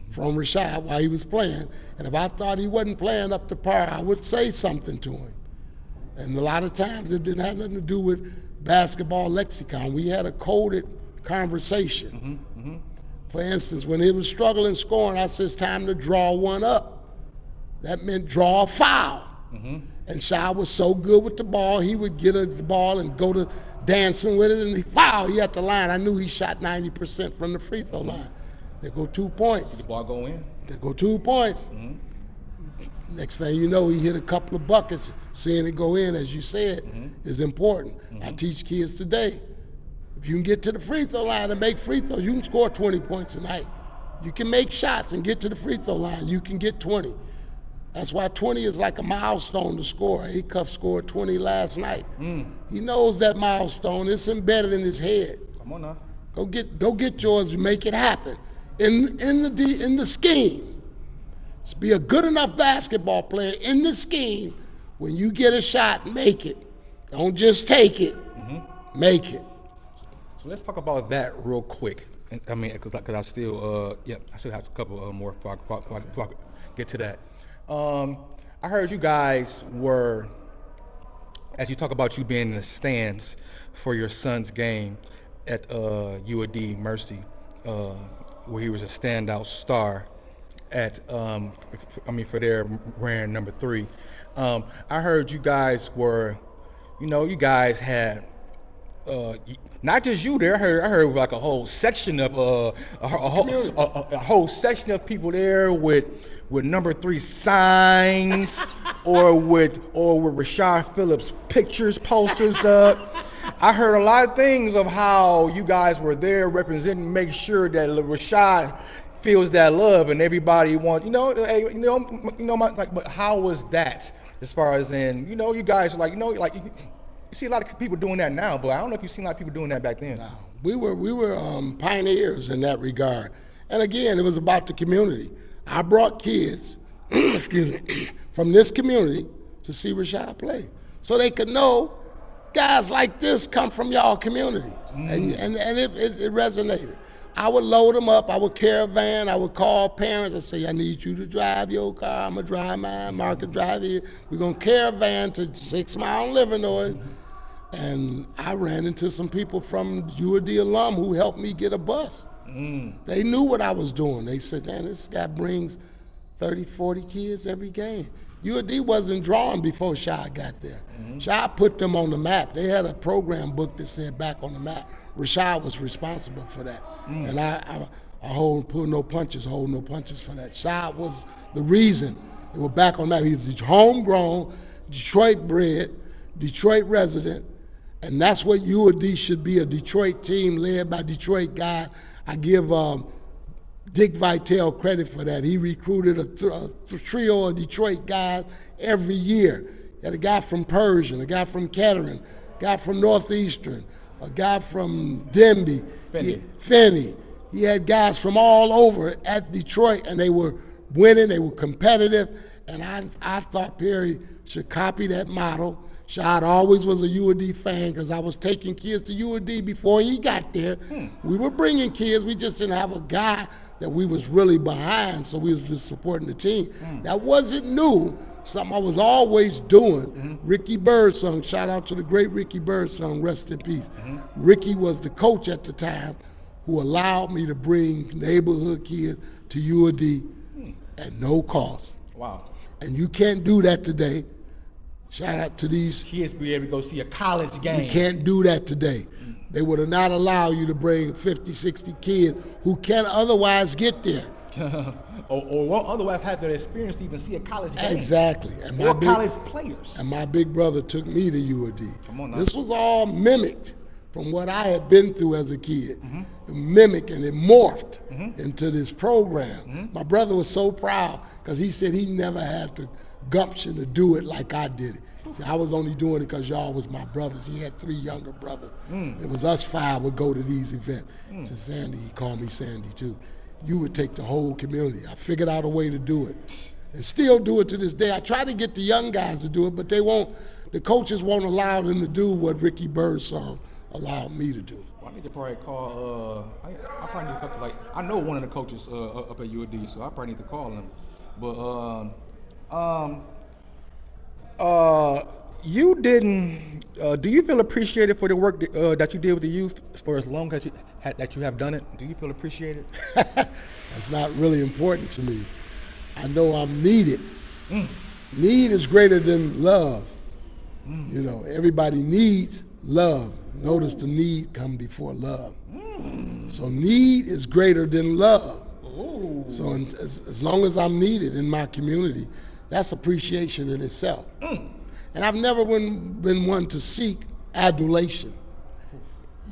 from Rashad while he was playing, and if I thought he wasn't playing up to par, I would say something to him. And a lot of times it didn't have nothing to do with basketball lexicon. We had a coded conversation. For instance, when he was struggling scoring, I said, it's time to draw one up. That meant draw a foul. And Shai was so good with the ball, he would get the ball and go to dancing with it, and he foul. He at the line. I knew he shot 90% from the free throw line. There go 2 points. The ball go in. There go 2 points. Next thing you know, he hit a couple of buckets. Seeing it go in, as you said, is important. I teach kids today. If you can get to the free throw line and make free throws, you can score 20 points a night. You can make shots and get to the free throw line. You can get 20. That's why 20 is like a milestone to score. Acuff scored 20 last night. He knows that milestone. It's embedded in his head. Come on now. Go get yours and make it happen. In the scheme. Just be a good enough basketball player in the scheme. When you get a shot, make it. Don't just take it. Make it. So let's talk about that real quick. I mean, because I still, I still have a couple more before I get to that. I heard you guys were, as you talk about you being in the stands for your son's game at UAD Mercy, where he was a standout star at, for their brand number 3. I heard you guys were, you guys had, not just you there. I heard like a whole section of a whole section of people there with number 3 signs, or with Rashad Phillips pictures, posters up. I heard a lot of things of how you guys were there representing, make sure that Rashad feels that love, and everybody wants, but how was that as far as in, you guys are you see a lot of people doing that now, but I don't know if you've seen a lot of people doing that back then. No, we were pioneers in that regard. And again, it was about the community. I brought kids, from this community to see Rashad play, so they could know guys like this come from y'all community, and it resonated. I would load them up. I would caravan. I would call parents and say, I need you to drive your car. I'm going to drive mine. Mark will drive it. We're going to caravan to 6 Mile in Livernois. And I ran into some people from UAD alum who helped me get a bus. They knew what I was doing. They said, man, this guy brings 30, 40 kids every game. UAD wasn't drawing before Shy got there. Shy put them on the map. They had a program book that said back on the map. Rashad was responsible for that. And I pull no punches for that. Shad was the reason they were back on that. He's homegrown, Detroit bred, Detroit resident, and that's what UAD should be, a Detroit team led by Detroit guys. I give Dick Vitale credit for that. He recruited a trio of Detroit guys every year. He had a guy from Persian, a guy from Kettering, a guy from Northeastern, a guy from Denby, Finney. He had guys from all over at Detroit, and they were winning, they were competitive, and I thought Perry should copy that model. Shad always was a UAD fan because I was taking kids to UAD before he got there. We were bringing kids, we just didn't have a guy that we was really behind, so we was just supporting the team. That wasn't new, something I was always doing. Ricky Birdsong, shout out to the great Ricky Birdsong, rest in peace. Ricky was the coach at the time who allowed me to bring neighborhood kids to UAD at no cost. Wow. And you can't do that today. Shout out to these kids be able to go see a college game. You can't do that today. They would have not allowed you to bring 50, 60 kids who can't otherwise get there. or won't otherwise have the experience to even see a college game. Exactly. And college players. And my big brother took me to UAD. Come on now. This was all mimicked from what I had been through as a kid. It mimicked and it morphed into this program. My brother was so proud because he said he never had the gumption to do it like I did it. See, I was only doing it because y'all was my brothers. He had 3 younger brothers. It was us 5 would go to these events. So Sandy, he called me Sandy too. You would take the whole community. I figured out a way to do it. And still do it to this day. I try to get the young guys to do it, but they won't, the coaches won't allow them to do what Ricky Birdsong allowed me to do. Well, I need to probably call, I probably need to call, I know one of the coaches up at UAD, so I probably need to call him. But, you didn't, do you feel appreciated for the work that you did with the youth for as long as that you have done it? Do you feel appreciated? That's not really important to me. I know I'm needed. Need is greater than love. You know, everybody needs love. Notice the need come before love. So need is greater than love. So as long as I'm needed in my community, that's appreciation in itself. And I've never been one to seek adulation.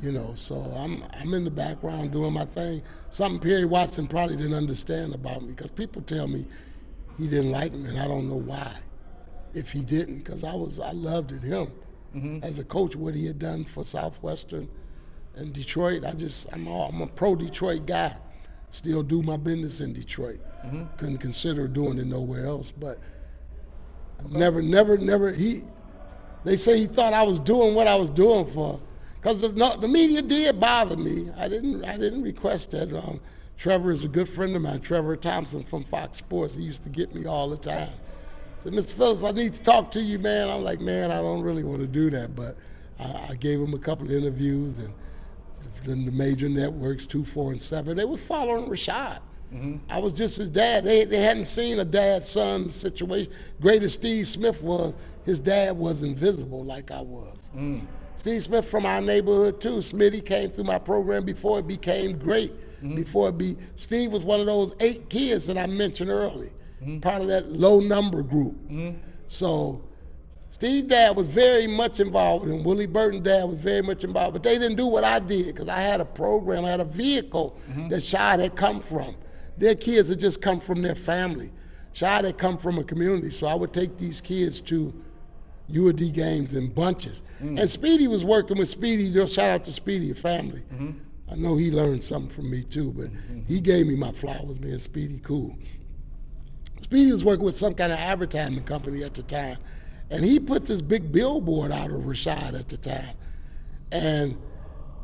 You know, so I'm in the background doing my thing. Something Perry Watson probably didn't understand about me, because people tell me, he didn't like me, and I don't know why. If he didn't, because I loved it, him as a coach, what he had done for Southwestern and Detroit. I'm a pro Detroit guy. Still do my business in Detroit. Couldn't consider doing it nowhere else, but never. They say he thought I was doing what I was doing for, because the media did bother me. I didn't request that. Trevor is a good friend of mine, Trevor Thompson from Fox Sports. He used to get me all the time. Said, Mr. Phillips, I need to talk to you, man. I'm like, man, I don't really want to do that, but I gave him a couple of interviews, and the major networks, 2, 4, and 7, they were following Rashad. I was just his dad. They hadn't seen a dad-son situation. Great as Steve Smith was, his dad was invisible like I was. Steve Smith from our neighborhood too. Smitty came through my program before it became great. Steve was one of those 8 kids that I mentioned early, part of that low number group. So Steve's dad was very much involved, and Willie Burton's dad was very much involved, but they didn't do what I did, because I had a program, I had a vehicle that Shad had come from. Their kids had just come from their family. Shad had come from a community, so I would take these kids to UAD games in bunches. And Speedy was working with Speedy. Shout out to Speedy, a family. I know he learned something from me too, but he gave me my flowers, man. Speedy cool. Speedy was working with some kind of advertising company at the time, and he put this big billboard out of Rashad at the time, and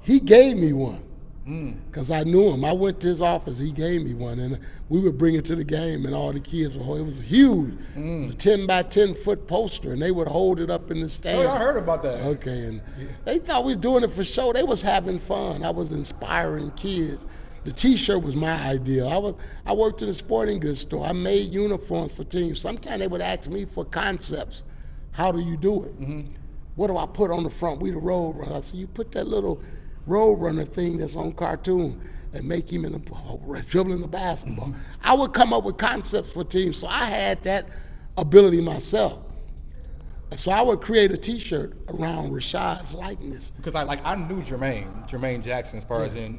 he gave me one. Because I knew him. I went to his office, he gave me one, and we would bring it to the game, and all the kids it was huge. It was a 10 by 10 foot poster, and they would hold it up in the stand. Oh, I heard about that. Okay, and they thought we was doing it for show. They was having fun. I was inspiring kids. The t-shirt was my idea. I worked in a sporting goods store. I made uniforms for teams. Sometimes they would ask me for concepts. How do you do it? What do I put on the front? We the road runner. I said, you put that little road runner thing that's on cartoon and make him dribbling the basketball. I would come up with concepts for teams, so I had that ability myself. So I would create a t-shirt around Rashad's likeness. Because I knew Jermaine Jackson, as far as in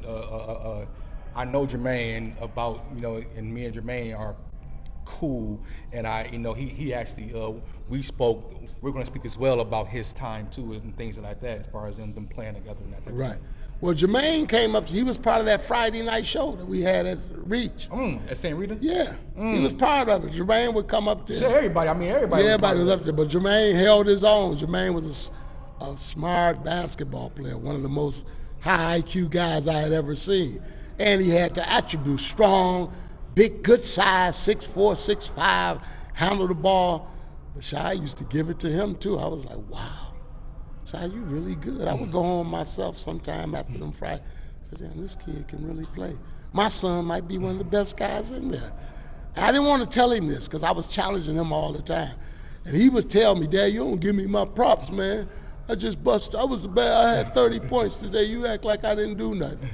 I know Jermaine about, and me and Jermaine are cool, and he actually we spoke. We're going to speak as well about his time too and things like that, as far as them playing together and that type of thing. Well, Jermaine came up. He was part of that Friday night show that we had at Reach. At St. Rita? Yeah, he was part of it. Jermaine would come up there. Sure, everybody. Everybody was up there, but Jermaine held his own. Jermaine was a smart basketball player, one of the most high IQ guys I had ever seen. And he had the attributes: strong, big, good size, 6'4", 6'5", handle the ball. But Shai used to give it to him too. I was like, wow. Shai, you really good. I would go home myself sometime after them Friday. I said, damn, this kid can really play. My son might be one of the best guys in there. I didn't want to tell him this because I was challenging him all the time. And he was telling me, Dad, you don't give me my props, man. I just busted. I had 30 points today. You act like I didn't do nothing.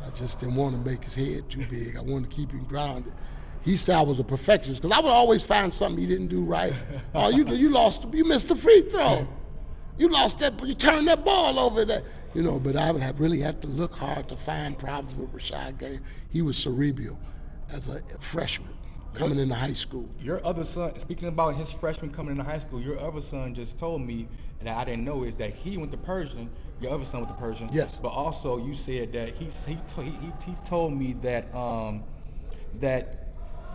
I just didn't want to make his head too big. I wanted to keep him grounded. He said I was a perfectionist because I would always find something he didn't do right. Oh, you missed the free throw. You lost that, you turned that ball over there. But I would really have to look hard to find problems with Rashad Gay. He was cerebral as a freshman coming into high school. Your other son, speaking about his freshman coming into high school, your other son just told me, and I didn't know, is that he went to Persian. Your other son went to Persian. Yes. But also you said that he told me that that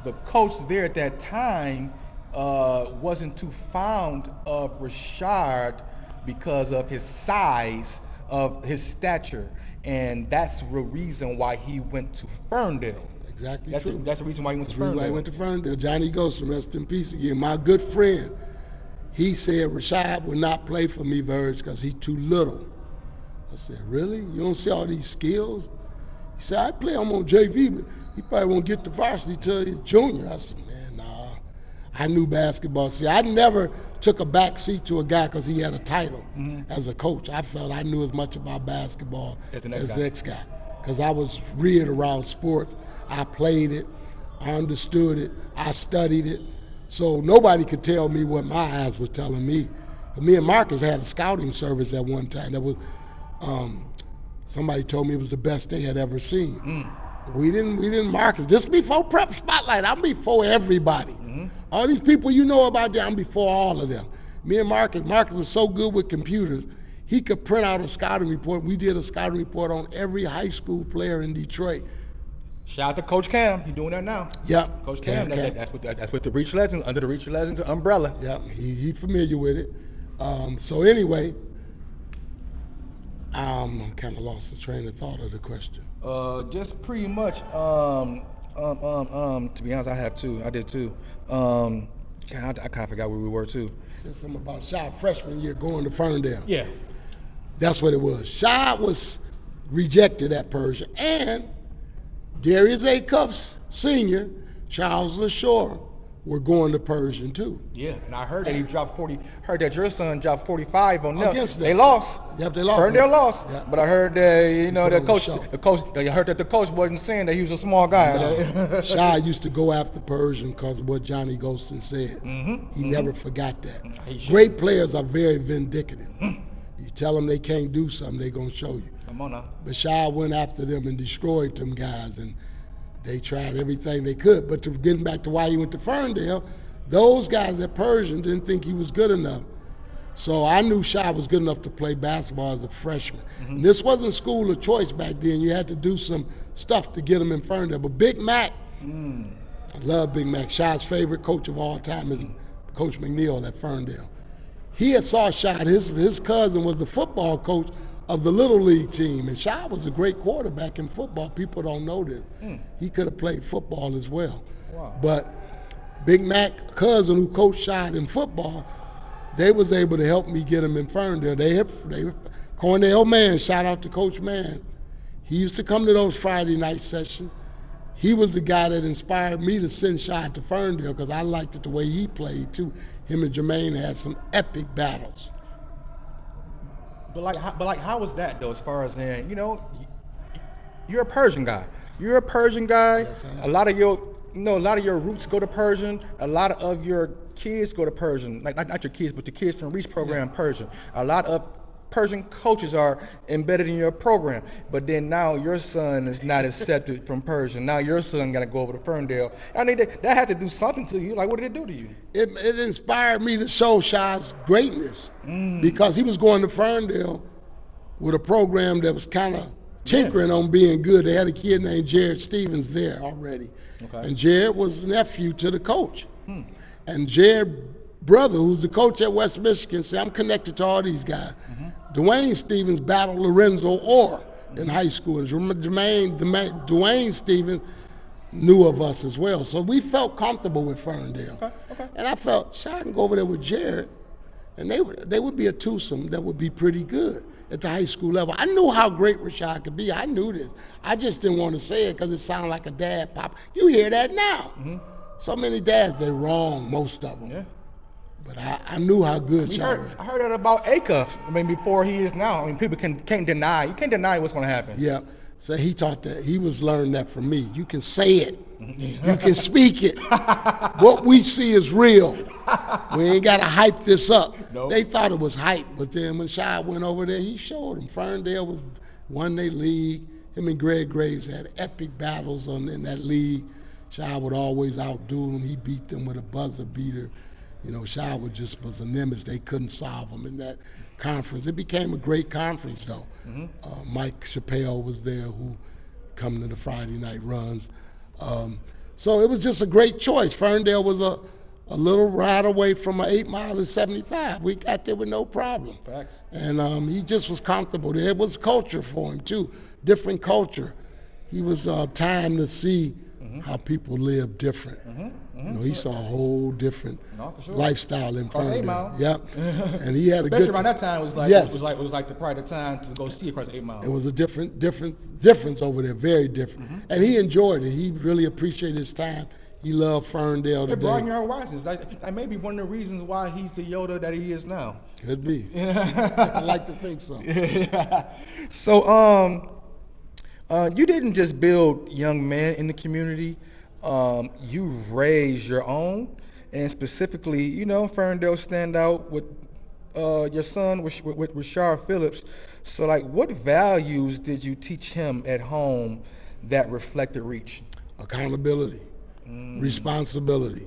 the coach there at that time wasn't too fond of Rashad because of his size, of his stature, and that's the reason why he went to Ferndale. Exactly. That's the reason why he went to Ferndale. Why he went to Ferndale. Johnny Ghostin, rest in peace again. My good friend, he said Rashad would not play for me, VIRG, because he's too little. I said, really? You don't see all these skills? He said, I play him on JV, but he probably won't get to varsity till he's junior. I said, man, nah. I knew basketball. See, I never took a back seat to a guy because he had a title as a coach. I felt I knew as much about basketball as the next guy because I was reared around sports. I played it. I understood it. I studied it. So nobody could tell me what my eyes were telling me. But me and Marcus had a scouting service at one time. That was somebody told me it was the best they had ever seen. We didn't market. This before Prep Spotlight. I'm before everybody. All these people you know about there, I'm before all of them. Me and Marcus was so good with computers, he could print out a scouting report. We did a scouting report on every high school player in Detroit. Shout out to Coach Cam. He's doing that now. Yep. Coach Cam. That's with the Reach Legends, under the Reach Legends umbrella. Yep. He familiar with it. So anyway, I kind of lost the train of thought of the question. Just pretty much. To be honest, I have too. I did too. I kind of forgot where we were too. Said something about Shy freshman year going to Ferndale. Yeah. That's what it was. Shy was rejected at Persian, and Darius A. Cuffs Sr., Charles LaShore were going to Persian too. Yeah, and I heard that he dropped 40. Heard that your son dropped 45 on them. Against them. They lost. Yep, they lost. Ferndale lost. Yep. But I heard that the coach. I heard that the coach wasn't saying that he was a small guy. No. Shy used to go after Persian because of what Johnny Ghostin said. He never forgot that. Great players are very vindictive. You tell them they can't do something, they're going to show you. Come on now. But Shy went after them and destroyed them guys, and they tried everything they could. But getting back to why he went to Ferndale, those guys at Persian didn't think he was good enough. So I knew Shy was good enough to play basketball as a freshman. And this wasn't school of choice back then. You had to do some stuff to get him in Ferndale. But Big Mac, I love Big Mac. Shy's favorite coach of all time is Coach McNeil at Ferndale. He had saw Shy. His cousin was the football coach of the Little League team. And Shy was a great quarterback in football. People don't know this. He could have played football as well. Wow. But Big Mac, cousin who coached Shy in football, they was able to help me get him in Ferndale. They Cornell Mann, shout out to Coach Mann. He used to come to those Friday night sessions. He was the guy that inspired me to send Shy to Ferndale because I liked it the way he played too. Him and Jermaine had some epic battles. But how was that though? As far as you're a Persian guy. You're a Persian guy. Yes, I am. A lot of your roots go to Persian. A lot of your kids go to Persian. Like not your kids, but the kids from Reach program Persian. A lot of Persian coaches are embedded in your program. But then now your son is not accepted from Persian. Now your son got to go over to Ferndale. I mean, that had to do something to you. Like, what did it do to you? It inspired me to show Shy's greatness because he was going to Ferndale with a program that was kind of tinkering on being good. They had a kid named Jared Stevens there already. Okay. And Jared was nephew to the coach. And Jared's brother, who's the coach at West Michigan, said, I'm connected to all these guys. Dwayne Stevens battled Lorenzo Orr in high school. And Dwayne Stevens knew of us as well. So we felt comfortable with Ferndale. Okay. And I felt Shy can go over there with Jared, and they would be a twosome that would be pretty good at the high school level. I knew how great Rashad could be. I knew this. I just didn't want to say it because it sounded like a dad pop. You hear that now. So many dads, they're wrong, most of them. Yeah. But I knew how good Shy was. I heard that about Acuff. I mean, before he is now. I mean, people can't deny. You can't deny what's going to happen. Yeah. So he taught that. He was learning that from me. You can say it. You can speak it. What we see is real. We ain't got to hype this up. Nope. They thought it was hype, but then when Shy went over there, he showed them. Ferndale won their league. Him and Greg Graves had epic battles in that league. Shy would always outdo them. He beat them with a buzzer beater. Shy was a nemesis. They couldn't solve him in that conference. It became a great conference, though. Mike Chappelle was there, who come to the Friday night runs. So it was just a great choice. Ferndale was a little ride away from an 8 Mile and 75. We got there with no problem. Facts. And he just was comfortable there. It was culture for him, too. Different culture. He was time to see how people live different. He saw a whole different lifestyle in Ferndale. Yep. And he had a Especially good around that time was like it was like the probably the time to go see across 8 Mile. It was a difference over there, very different. And he enjoyed it. He really appreciated his time. He loved Ferndale today. It brought your horizons. That may be one of the reasons why he's the Yoda that he is now. Could be. I like to think so. So you didn't just build young men in the community. You raised your own, and specifically, Ferndale stand out with your son with Rashard Phillips. So, like, what values did you teach him at home that reflected Reach? Accountability, responsibility,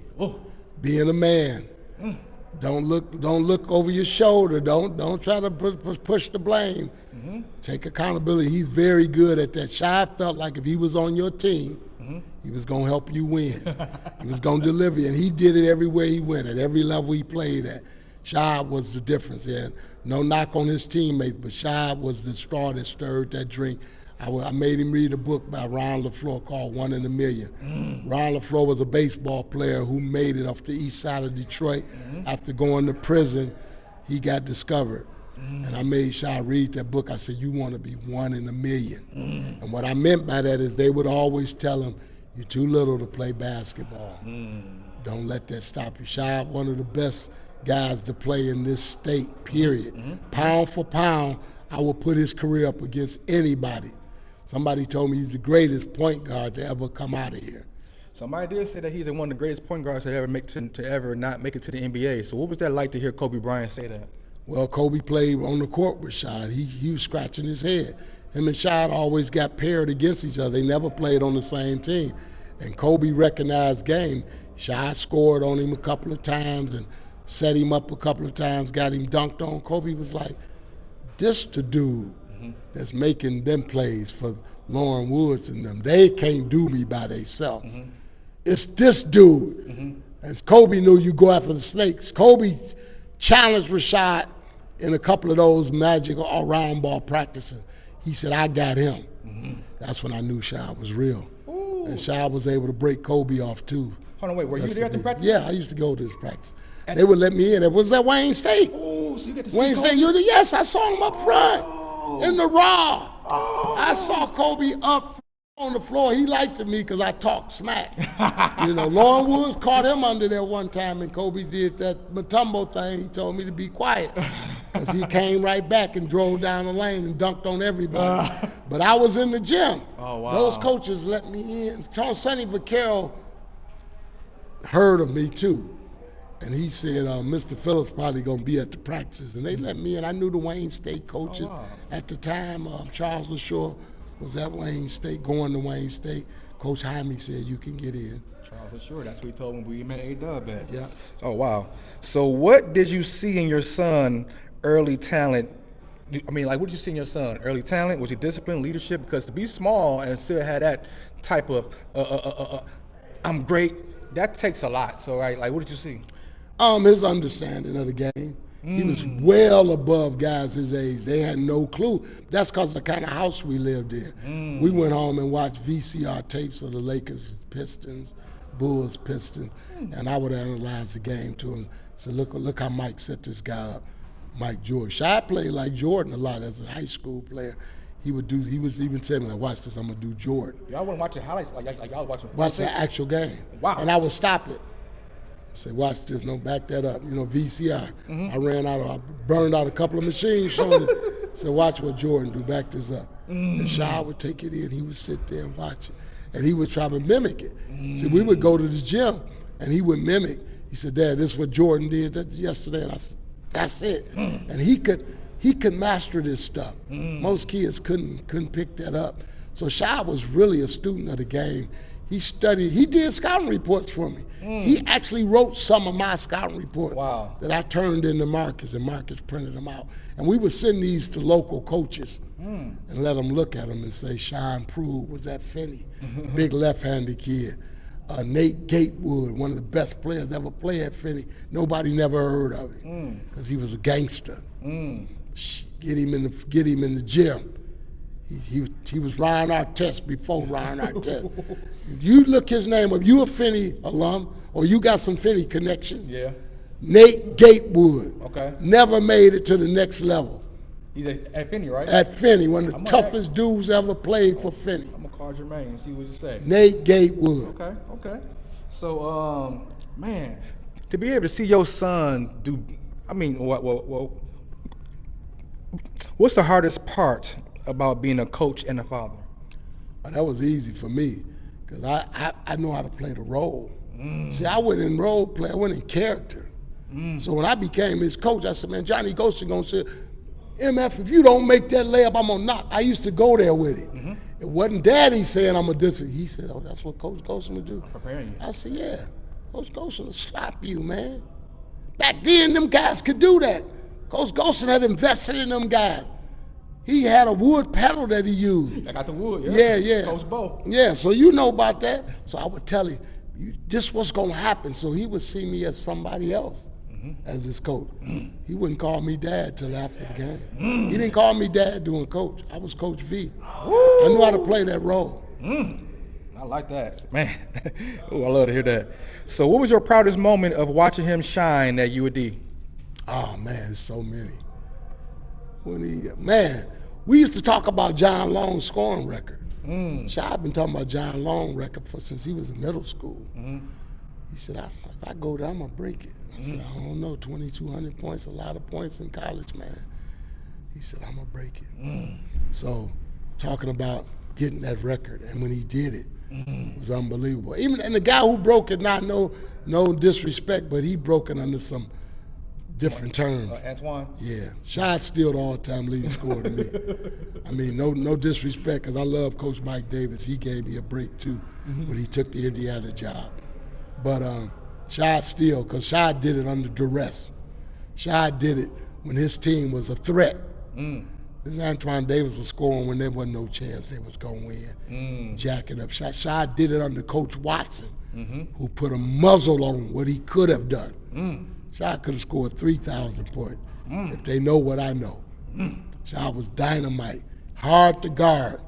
being a man. Don't look over your shoulder. Don't try to push the blame. Take accountability. He's very good at that. Shy felt like if he was on your team, he was going to help you win. He was going to deliver, and he did it everywhere he went, at every level he played at. Shy was the difference. And no knock on his teammates, but Shy was the straw that stirred that drink. I made him read a book by Ron LaFleur called One in a Million. Ron LaFleur was a baseball player who made it off the east side of Detroit. After going to prison, he got discovered. And I made Shy read that book. I said, you want to be one in a million. And what I meant by that is they would always tell him, you're too little to play basketball. Don't let that stop you. Shy, one of the best guys to play in this state, period. Pound for pound, I would put his career up against anybody. Somebody told me he's the greatest point guard to ever come out of here. Somebody did say that he's one of the greatest point guards to ever not make it to the NBA. So what was that like to hear Kobe Bryant say that? Well, Kobe played on the court with Shad. He was scratching his head. Him and Shad always got paired against each other. They never played on the same team. And Kobe recognized game. Shad scored on him a couple of times and set him up a couple of times, got him dunked on. Kobe was like, this the dude that's making them plays for Lauren Woods and them. They can't do me by themselves. It's this dude. And Kobe knew you go after the snakes. Kobe challenged Rashad in a couple of those magic or round ball practices. He said, I got him. That's when I knew Shad was real. Ooh. And Shad was able to break Kobe off too. Hold on, wait, were you there at the practice? Yeah, I used to go to his practice. They would let me in. It was at Wayne State. Oh, so you get to Wayne see State, Kobe? yes, I saw him up front in the raw. I saw Kobe up on the floor. He liked me because I talked smack. Lauren Woods caught him under there one time, and Kobe did that Matumbo thing. He told me to be quiet because he came right back and drove down the lane and dunked on everybody. But I was in the gym. Oh, wow. Those coaches let me in. Sonny Vaccaro heard of me too. And he said, Mr. Phillips probably going to be at the practices. And they let me in. I knew the Wayne State coaches at the time. Charles LaShore was at Wayne State, going to Wayne State. Coach Jaime said, you can get in. Charles LaShore, that's what he told me we met A-Dub at. Yeah. Oh, wow. So what did you see in your son, early talent? I mean, what did you see in your son? Early talent? Was he discipline, leadership? Because to be small and still have that type of, I'm great, that takes a lot. So, what did you see? His understanding of the game. He was well above guys his age. They had no clue. That's because of the kind of house we lived in. We went home and watched VCR tapes of the Lakers, Pistons, Bulls, Pistons, and I would analyze the game to him. So look how Mike set this guy up, Mike Jordan. Shy played like Jordan a lot as a high school player. He was even telling me, watch this, I'm going to do Jordan. Y'all wasn't watching highlights like y'all was watching. Watch the actual game. Wow. And I would stop it. Say, watch this, no, back that up. VCR. I burned out a couple of machines showing it. Said, watch what Jordan do, back this up. And Shaw would take it in, he would sit there and watch it. And he would try to mimic it. See, we would go to the gym, and he would mimic. He said, Dad, this is what Jordan did yesterday. And I said, that's it. And he could master this stuff. Most kids couldn't pick that up. So Shaw was really a student of the game. He studied, he did scouting reports for me. He actually wrote some of my scouting reports that I turned into Marcus, and Marcus printed them out. And we would send these to local coaches and let them look at them and say, Sean Prude was at Finney, big left-handed kid. Nate Gatewood, one of the best players ever played at Finney. Nobody never heard of him because he was a gangster. Get him in the gym. He was Ryan Artest before Ryan Artest. You look his name up. You a Finney alum, or you got some Finney connections. Yeah. Nate Gatewood. Okay. Never made it to the next level. He's at Finney, right? At Finney, one of the toughest dudes ever played for Finney. I'm gonna call Jermaine and see what you say. Nate Gatewood. Okay. So, man, to be able to see your son do, I mean, what's the hardest part about being a coach and a father? That was easy for me because I know how to play the role. See, I went in role play, I went in character. So when I became his coach, I said, man, Johnny Ghost is going to say, MF, if you don't make that layup, I'm going to knock. I used to go there with him. It wasn't Daddy saying I'm a discipline. He said, oh, that's what Coach Ghost would do. I'm preparing you. I said, yeah. Coach Golson will slap you, man. Back then, them guys could do that. Coach Golson had invested in them guys. He had a wood pedal that he used. I got the wood, yeah. Yeah. Coach Bo. Yeah, so you know about that. So I would tell him, this what's going to happen. So he would see me as somebody else, as his coach. He wouldn't call me dad till after the game. He didn't call me dad doing coach. I was Coach V. Woo! I knew how to play that role. I like that. Man, ooh, I love to hear that. So what was your proudest moment of watching him shine at UAD? Oh, man, so many. We used to talk about John Long's scoring record. I've been talking about John Long record since he was in middle school. He said, if I go there, I'm going to break it. I said, I don't know, 2,200 points, a lot of points in college, man. He said, I'm going to break it. So talking about getting that record, and when he did it, it was unbelievable. And the guy who broke it, not no disrespect, but he broke it under some different terms. Antoine? Yeah. Shot's still the all-time leading scorer to me. I mean, no disrespect, because I love Coach Mike Davis. He gave me a break, too, when he took the Indiana job. But Shot still, because Shot did it under duress. Shot did it when his team was a threat. This Antoine Davis was scoring when there wasn't no chance they was going to win. Jacking up. Shot did it under Coach Watson, who put a muzzle on what he could have done. Shot could have scored 3,000 points if they know what I know. Shot was dynamite, hard to guard.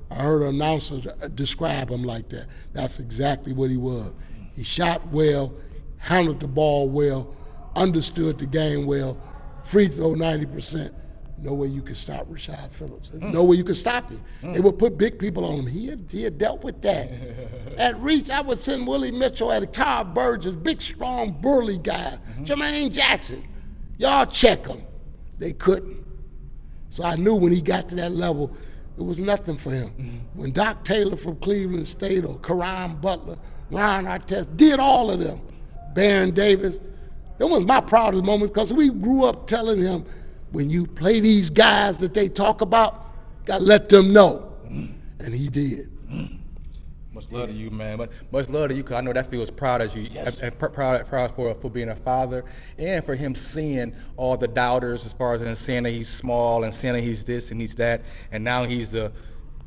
I heard an announcer describe him like that. That's exactly what he was. He shot well, handled the ball well, understood the game well, free throw 90%. No way you could stop Rashad Phillips. No way you could stop him. They would put big people on him. He had dealt with that. At reach, I would send Willie Mitchell at Tara Burgess, big, strong, burly guy. Jermaine Jackson. Y'all check him. They couldn't. So I knew when he got to that level, it was nothing for him. When Doc Taylor from Cleveland State or Karan Butler, Ron Artest did all of them, Baron Davis, that was my proudest moment, because we grew up telling him, when you play these guys that they talk about, got to let them know. And he did. Much love to you, man. But much love to you, because I know that feels proud as you, proud for being a father, and for him seeing all the doubters, as far as him saying that he's small and saying that he's this and he's that, and now he's the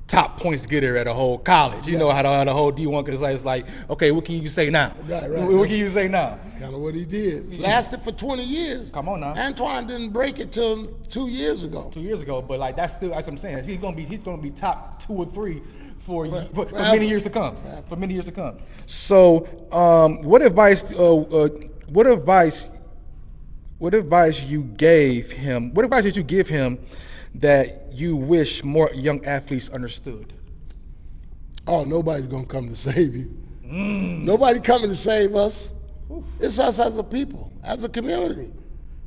top points getter at a whole college. You know how the whole D1 could say, it's like, okay, what can you say now? Right. What can you say now? That's kind of what he did. Lasted for 20 years. Come on now. Antoine didn't break it till 2 years ago. 2 years ago, but like that's what I'm saying. He's gonna be top 2 or 3 for many years to come. For many years to come. So, what advice you gave him? What advice did you give him that you wish more young athletes understood? Oh, nobody's gonna come to save you. Nobody coming to save us. It's us as a people, as a community.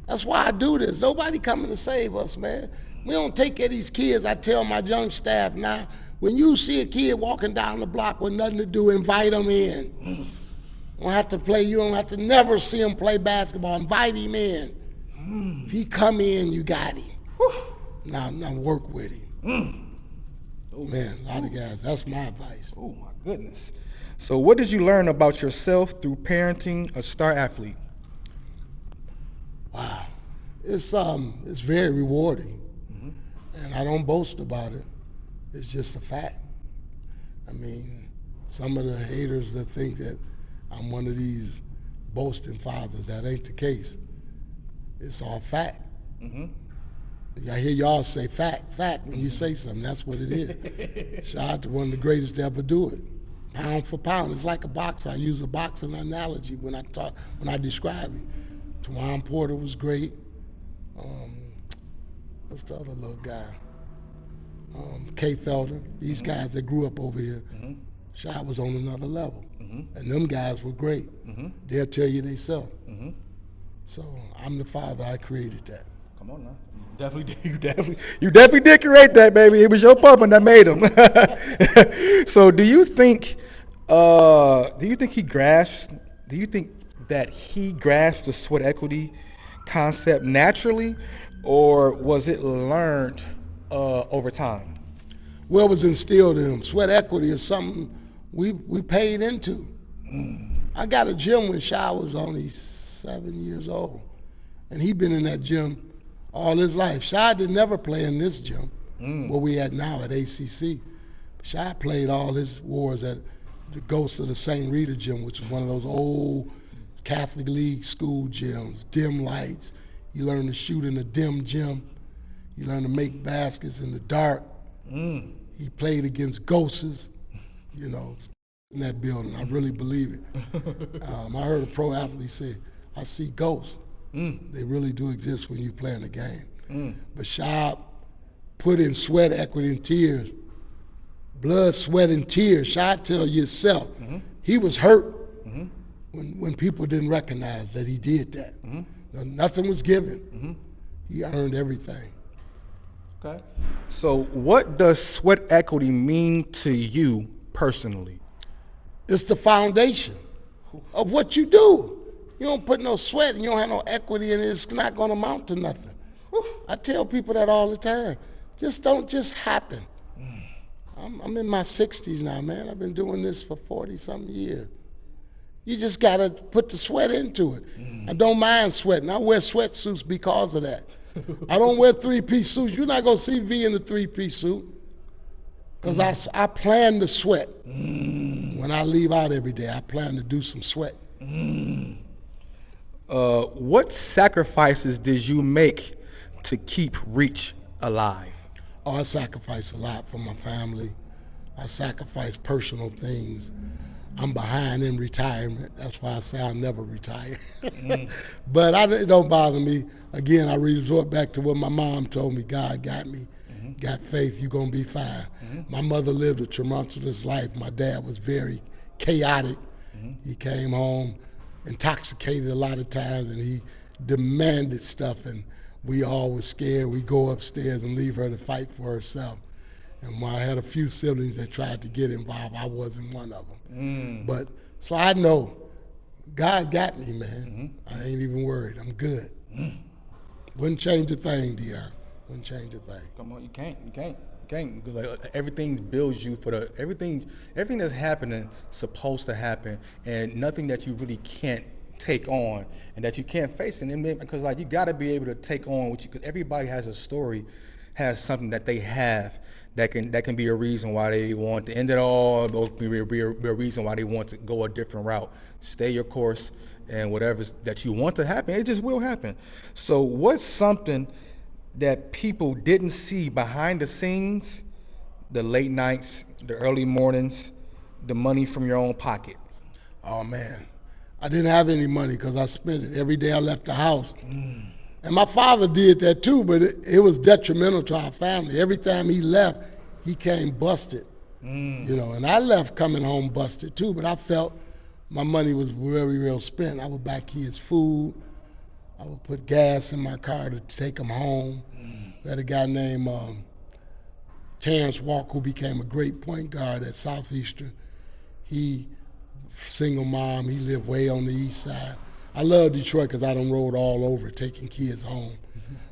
That's why I do this. Nobody coming to save us, man. We don't take care of these kids. I tell my young staff now, when you see a kid walking down the block with nothing to do, invite him in. You don't have to play. You don't have to never see him play basketball. Invite him in. If he come in, you got him. Now work with him. Man, a lot of guys, that's my advice. Oh my goodness. So what did you learn about yourself through parenting a star athlete? Wow. It's very rewarding. And I don't boast about it. It's just a fact. I mean, some of the haters that think that I'm one of these boasting fathers, that ain't the case. It's all fact. I hear y'all say fact when you say something. That's what it is. Shout out to one of the greatest to ever do it. Pound for pound. It's like a boxer. I use a boxing analogy when I describe it. Tawan Porter was great. What's the other little guy? Kay Felder. These guys that grew up over here. Shot was on another level. And them guys were great. They'll tell you themselves. So I'm the father. I created that. Come on now. You definitely did create that, baby. It was your puppet that made him. So do you think that he grasped the sweat equity concept naturally, or was it learned over time? Well, it was instilled in him. Sweat equity is something we paid into. I got a gym when Shy was only 7 years old, and he been in that gym all his life. Shy did never play in this gym, where we at now at ACC. Shy played all his wars at the Ghost of the St. Rita gym, which was one of those old Catholic League school gyms, dim lights. You learn to shoot in a dim gym. You learn to make baskets in the dark. He played against ghosts, you know, in that building. I really believe it. I heard a pro athlete say, I see ghosts. They really do exist when you play in the game. But Shy put in sweat, equity, and tears. Blood, sweat, and tears. Shy, tell yourself, he was hurt when people didn't recognize that he did that. Nothing was given. He earned everything. Okay. So what does sweat equity mean to you personally? It's the foundation of what you do. You don't put no sweat and you don't have no equity in it, it's not going to amount to nothing. I tell people that all the time. Just don't just happen. I'm in my 60s now, man. I've been doing this for 40-something years. You just got to put the sweat into it. I don't mind sweating. I wear sweatsuits because of that. I don't wear three-piece suits. You're not going to see V in a three-piece suit because I plan to sweat. When I leave out every day, I plan to do some sweat. What sacrifices did you make to keep Reach alive? Oh, I sacrifice a lot for my family. I sacrifice personal things. I'm behind in retirement. That's why I say I'll never retire. But it don't bother me. Again, I resort back to what my mom told me. God got me. Got faith, you're going to be fine. My mother lived a tumultuous life. My dad was very chaotic. He came home intoxicated a lot of times, and he demanded stuff, and we all were scared. We go upstairs and leave her to fight for herself. And when I had a few siblings that tried to get involved, I wasn't one of them. But so I know God got me, man. I ain't even worried. I'm good. Wouldn't change a thing, Dion. Wouldn't change a thing. Come on, you can't. Like, everything builds you for everything that's happening supposed to happen, and nothing that you really can't take on and that you can't face. And because like you got to be able to take on what you. Because everybody has a story, has something that they have that can be a reason why they want to end it all, or be a reason why they want to go a different route. Stay your course, and whatever that you want to happen, it just will happen. So what's something that people didn't see behind the scenes, the late nights, the early mornings, the money from your own pocket? Oh man, I didn't have any money because I spent it every day I left the house. And my father did that too, but it was detrimental to our family. Every time he left, he came busted. You know, and I left coming home busted too, but I felt my money was very well spent. I would buy kids food. I would put gas in my car to take them home. We had a guy named Terrence Walker who became a great point guard at Southeastern. He, single mom, he lived way on the east side. I love Detroit because I done rode all over taking kids home.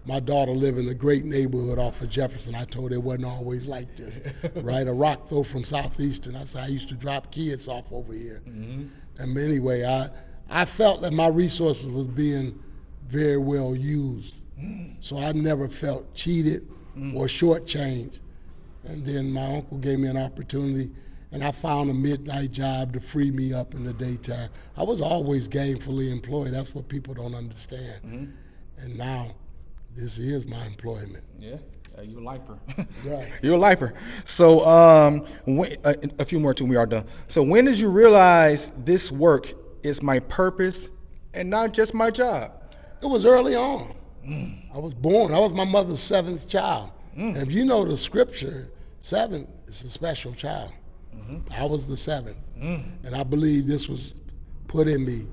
My daughter lived in a great neighborhood off of Jefferson. I told her it wasn't always like this, right? A rock throw from Southeastern. I said I used to drop kids off over here. And anyway, I felt that my resources was being very well used. So I never felt cheated or shortchanged. And then my uncle gave me an opportunity, and I found a midnight job to free me up in the daytime. I was always gainfully employed. That's what people don't understand. And now, this is my employment. Yeah, you're a lifer. Right. You're a lifer. So, a few more till we are done. So, when did you realize this work is my purpose and not just my job? It was early on. I was born. I was my mother's seventh child. And if you know the scripture, 7 is a special child. I was the 7th. And I believe this was put in me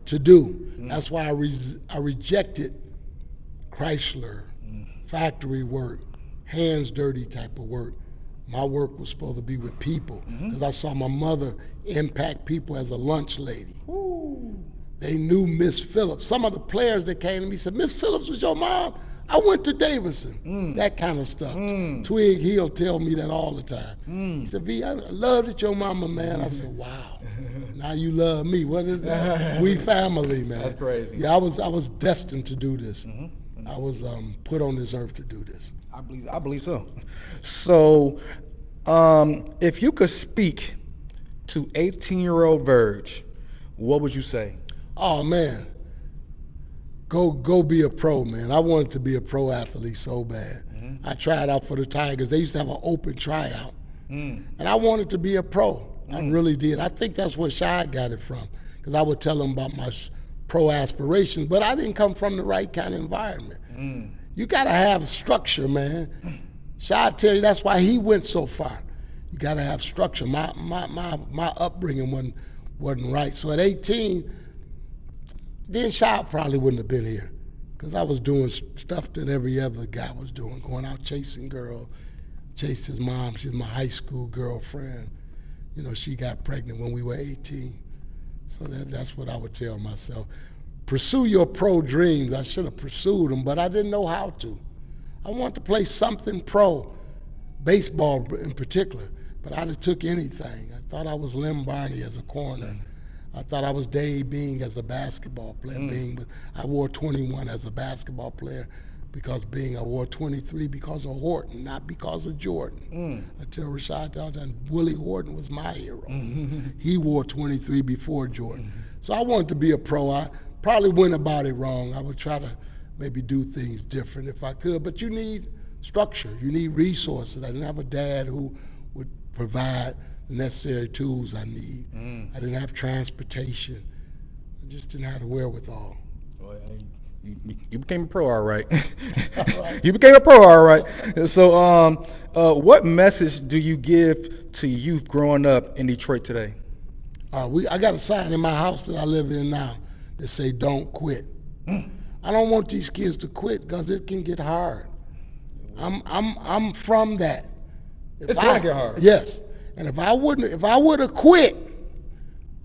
to do. That's why I rejected Chrysler, factory work, hands dirty type of work. My work was supposed to be with people because I saw my mother impact people as a lunch lady. They knew Miss Phillips. Some of the players that came to me said, Miss Phillips was your mom? I went to Davidson. That kind of stuff. Twig, he'll tell me that all the time. He said, V, I loved it your mama, man. I said, wow. Now you love me. What is that? We family, man. That's crazy. Yeah, I was destined to do this. I was put on this earth to do this. I believe so. So, if you could speak to 18-year-old VIRG, what would you say? Oh man, go be a pro, man. I wanted to be a pro athlete so bad. I tried out for the Tigers. They used to have an open tryout, and I wanted to be a pro. I really did. I think that's where Shy got it from, because I would tell him about my pro aspirations, but I didn't come from the right kind of environment. You got to have structure, man. Shy tell you that's why he went so far. You got to have structure. My upbringing wasn't right. So at 18, then Shy probably wouldn't have been here, because I was doing stuff that every other guy was doing, going out chasing girls, chased his mom. She's my high school girlfriend. You know, she got pregnant when we were 18. So that's what I would tell myself. Pursue your pro dreams. I should have pursued them, but I didn't know how to. I wanted to play something pro, baseball in particular, but I'd have took anything. I thought I was Lem Barney as a corner. I thought I was Dave Bing as a basketball player. I wore 21 as a basketball player because I wore 23 because of Horton, not because of Jordan. I tell Rashad Dalton, Willie Horton was my hero. He wore 23 before Jordan. So I wanted to be a pro. I probably went about it wrong. I would try to maybe do things different if I could, but you need structure. You need resources. I didn't have a dad who would provide the necessary tools I need. I didn't have transportation. I just didn't have the wherewithal. Well, you became a pro, all right. You became a pro, all right. So, what message do you give to youth growing up in Detroit today? I got a sign in my house that I live in now that say "Don't quit." I don't want these kids to quit because it can get hard. I'm from that. It's gonna get hard. Yes, and if I would have quit,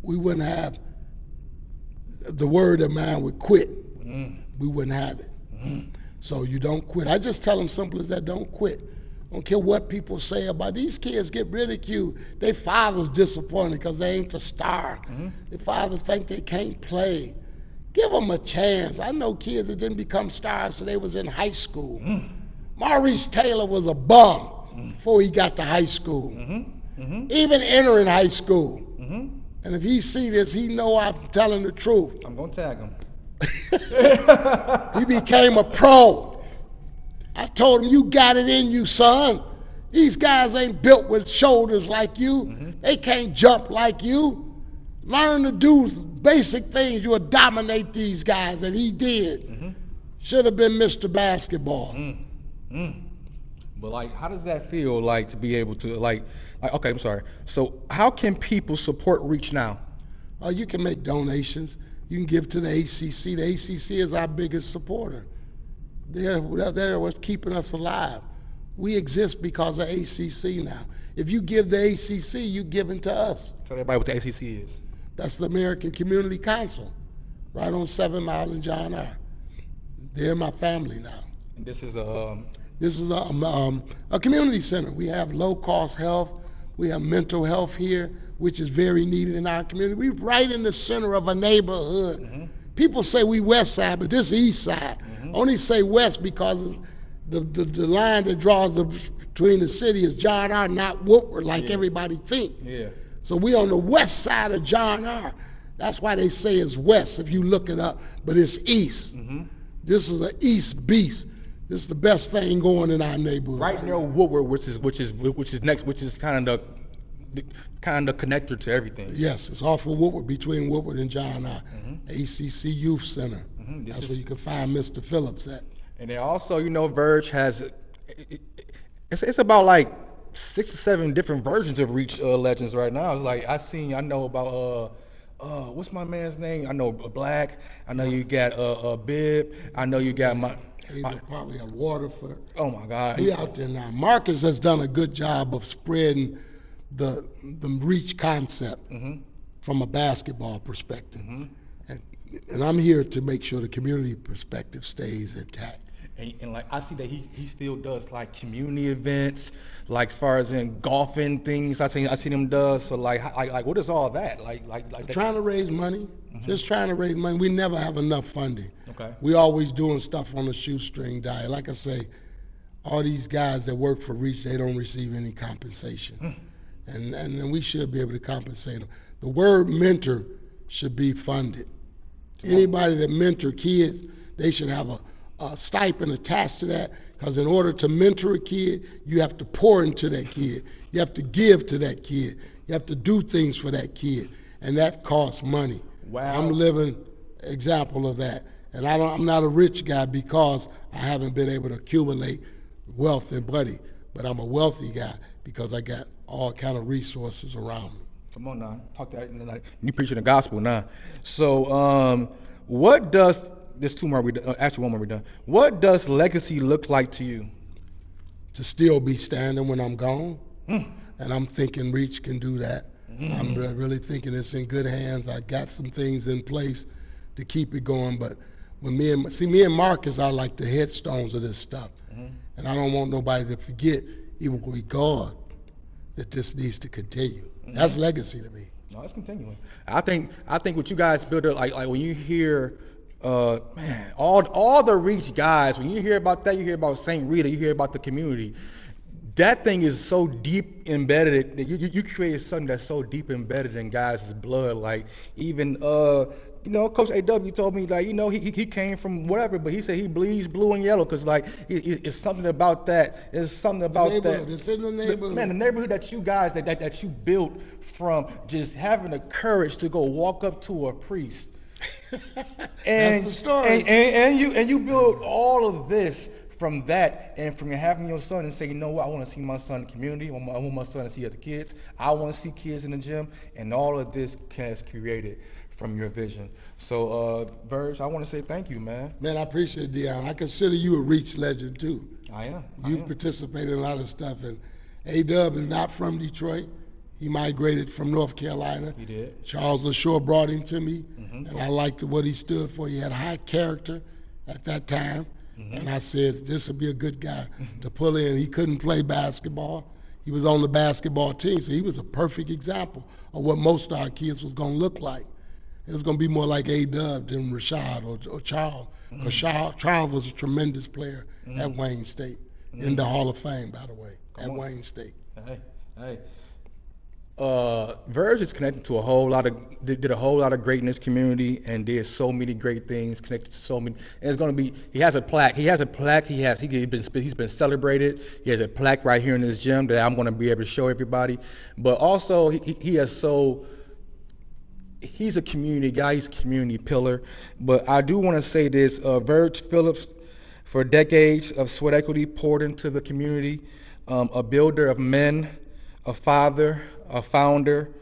we wouldn't have the word of mine would quit. We wouldn't have it. So you don't quit. I just tell them simple as that: don't quit. I don't care what people say about these kids. Get ridiculed. Their fathers disappointed because they ain't the star. Their fathers think they can't play. Give them a chance. I know kids that didn't become stars so they was in high school. Maurice Taylor was a bum before he got to high school. Even entering high school. And if he see this, he know I'm telling the truth. I'm gonna tag him. He became a pro. I told him, you got it in you, son. These guys ain't built with shoulders like you. They can't jump like you. Learn to do basic things. You'll dominate these guys, and he did. Should have been Mr. Basketball. But like, how does that feel like to be able to like okay, I'm sorry. So how can people support Reach now? You can make donations. You can give to the ACC. The ACC is our biggest supporter. They're what's keeping us alive. We exist because of ACC now. If you give the ACC, you're giving to us. Tell everybody what the ACC is. That's the American Community Council, right on 7 Mile and John R. They're my family now. And this is a community center. We have low-cost health. We have mental health here, which is very needed in our community. We're right in the center of a neighborhood. People say we west side, but this east side. Only say west because the line that draws between the city is John R., not Woodward, like everybody think. So we on the west side of John R. That's why they say it's west if you look it up, but it's east. This is an east beast. This is the best thing going in our neighborhood. Right near Woodward, which is next, which is kind of the connector to everything. Yes, it's off of Woodward, between Woodward and John R. ACC Youth Center. That's where you can find Mr. Phillips at. And then also, you know, VIRG has it's about like 6 or 7 different versions of Reach Legends right now. It's like I know about what's my man's name? I know Black. I know you got Bib. I know you got probably a Waterford. Oh my God. We out there now. Marcus has done a good job of spreading the Reach concept from a basketball perspective. And And I'm here to make sure the community perspective stays intact. And like I see that he still does like community events, like as far as in golfing things. I see him does. So like what is all that? Like Trying to raise money, just trying to raise money. We never have enough funding. Okay. We always doing stuff on a shoestring diet. Like I say, all these guys that work for Reach, they don't receive any compensation. And we should be able to compensate them. The word mentor should be funded. Anybody that mentor kids, they should have a stipend attached to that, because in order to mentor a kid, you have to pour into that kid. You have to give to that kid. You have to do things for that kid, and that costs money. Wow. I'm a living example of that. And I'm not a rich guy because I haven't been able to accumulate wealth and money, but I'm a wealthy guy because I got all kind of resources around me. Come on now, talk that. Like, you preaching the gospel now. So, what does this two more? Actually, one more. We're done. What does legacy look like to you? To still be standing when I'm gone, and I'm thinking Reach can do that. I'm really thinking it's in good hands. I got some things in place to keep it going, but when me and Marcus are like the headstones of this stuff, and I don't want nobody to forget, even with God, that this needs to continue. That's legacy to me. No, it's continuing. I think what you guys build up, like when you hear, man, all the Reach guys, when you hear about that, you hear about St. Rita, you hear about the community. That thing is so deep embedded that you created something that's so deep embedded in guys' blood. Like even Coach A.W. told me, like, he came from whatever, but he said he bleeds blue and yellow because like it's something about that. It's something about that. It's in the neighborhood. Man, the neighborhood that you guys that you built from just having the courage to go walk up to a priest. And that's the story. And you build all of this from that, and from having your son and say, you know what, I want to see my son in the community. I want my son to see other kids. I want to see kids in the gym, and all of this has created from your vision. So, VIRG, I want to say thank you, man. Man, I appreciate it, Deion. I consider you a Reach legend too. I am. You participated in a lot of stuff, and A-Dub is not from Detroit. He migrated from North Carolina. He did. Charles LaShore brought him to me, and I liked what he stood for. He had high character at that time, and I said, this would be a good guy to pull in. He couldn't play basketball. He was on the basketball team, so he was a perfect example of what most of our kids was going to look like. It was going to be more like A-Dub than Rashad or Charles, because Charles was a tremendous player at Wayne State, in the Hall of Fame, by the way, at Wayne State. Hey. VIRG is connected to did a whole lot of great in this community, and did so many great things, connected to so many. And it's going to be, he has a plaque. He's been celebrated. He has a plaque right here in this gym that I'm going to be able to show everybody. But also, he's a community guy. He's a community pillar. But I do want to say this: VIRG Phillips, for decades of sweat equity poured into the community, a builder of men, a father, a founder.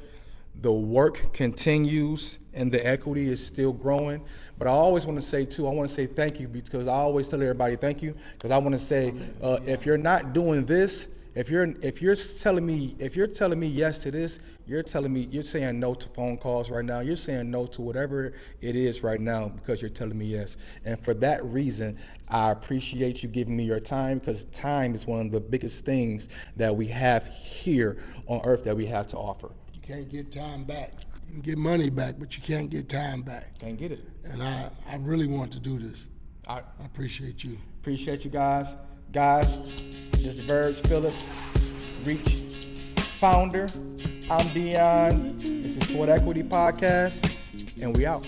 The work continues and the equity is still growing. But I always want to say too, I want to say thank you, because I always tell everybody thank you, because I want to say, if you're not doing this, if you're telling me yes to this, you're saying no to phone calls right now. You're saying no to whatever it is right now, because you're telling me yes. And for that reason, I appreciate you giving me your time, because time is one of the biggest things that we have here on earth that we have to offer. You can't get time back. You can get money back, but you can't get time back. Can't get it. And I really want to do this. I appreciate you. Appreciate you guys. This is VIRG Phillips, Reach founder. I'm Dion. This is Sweat Equity Podcast, and we out.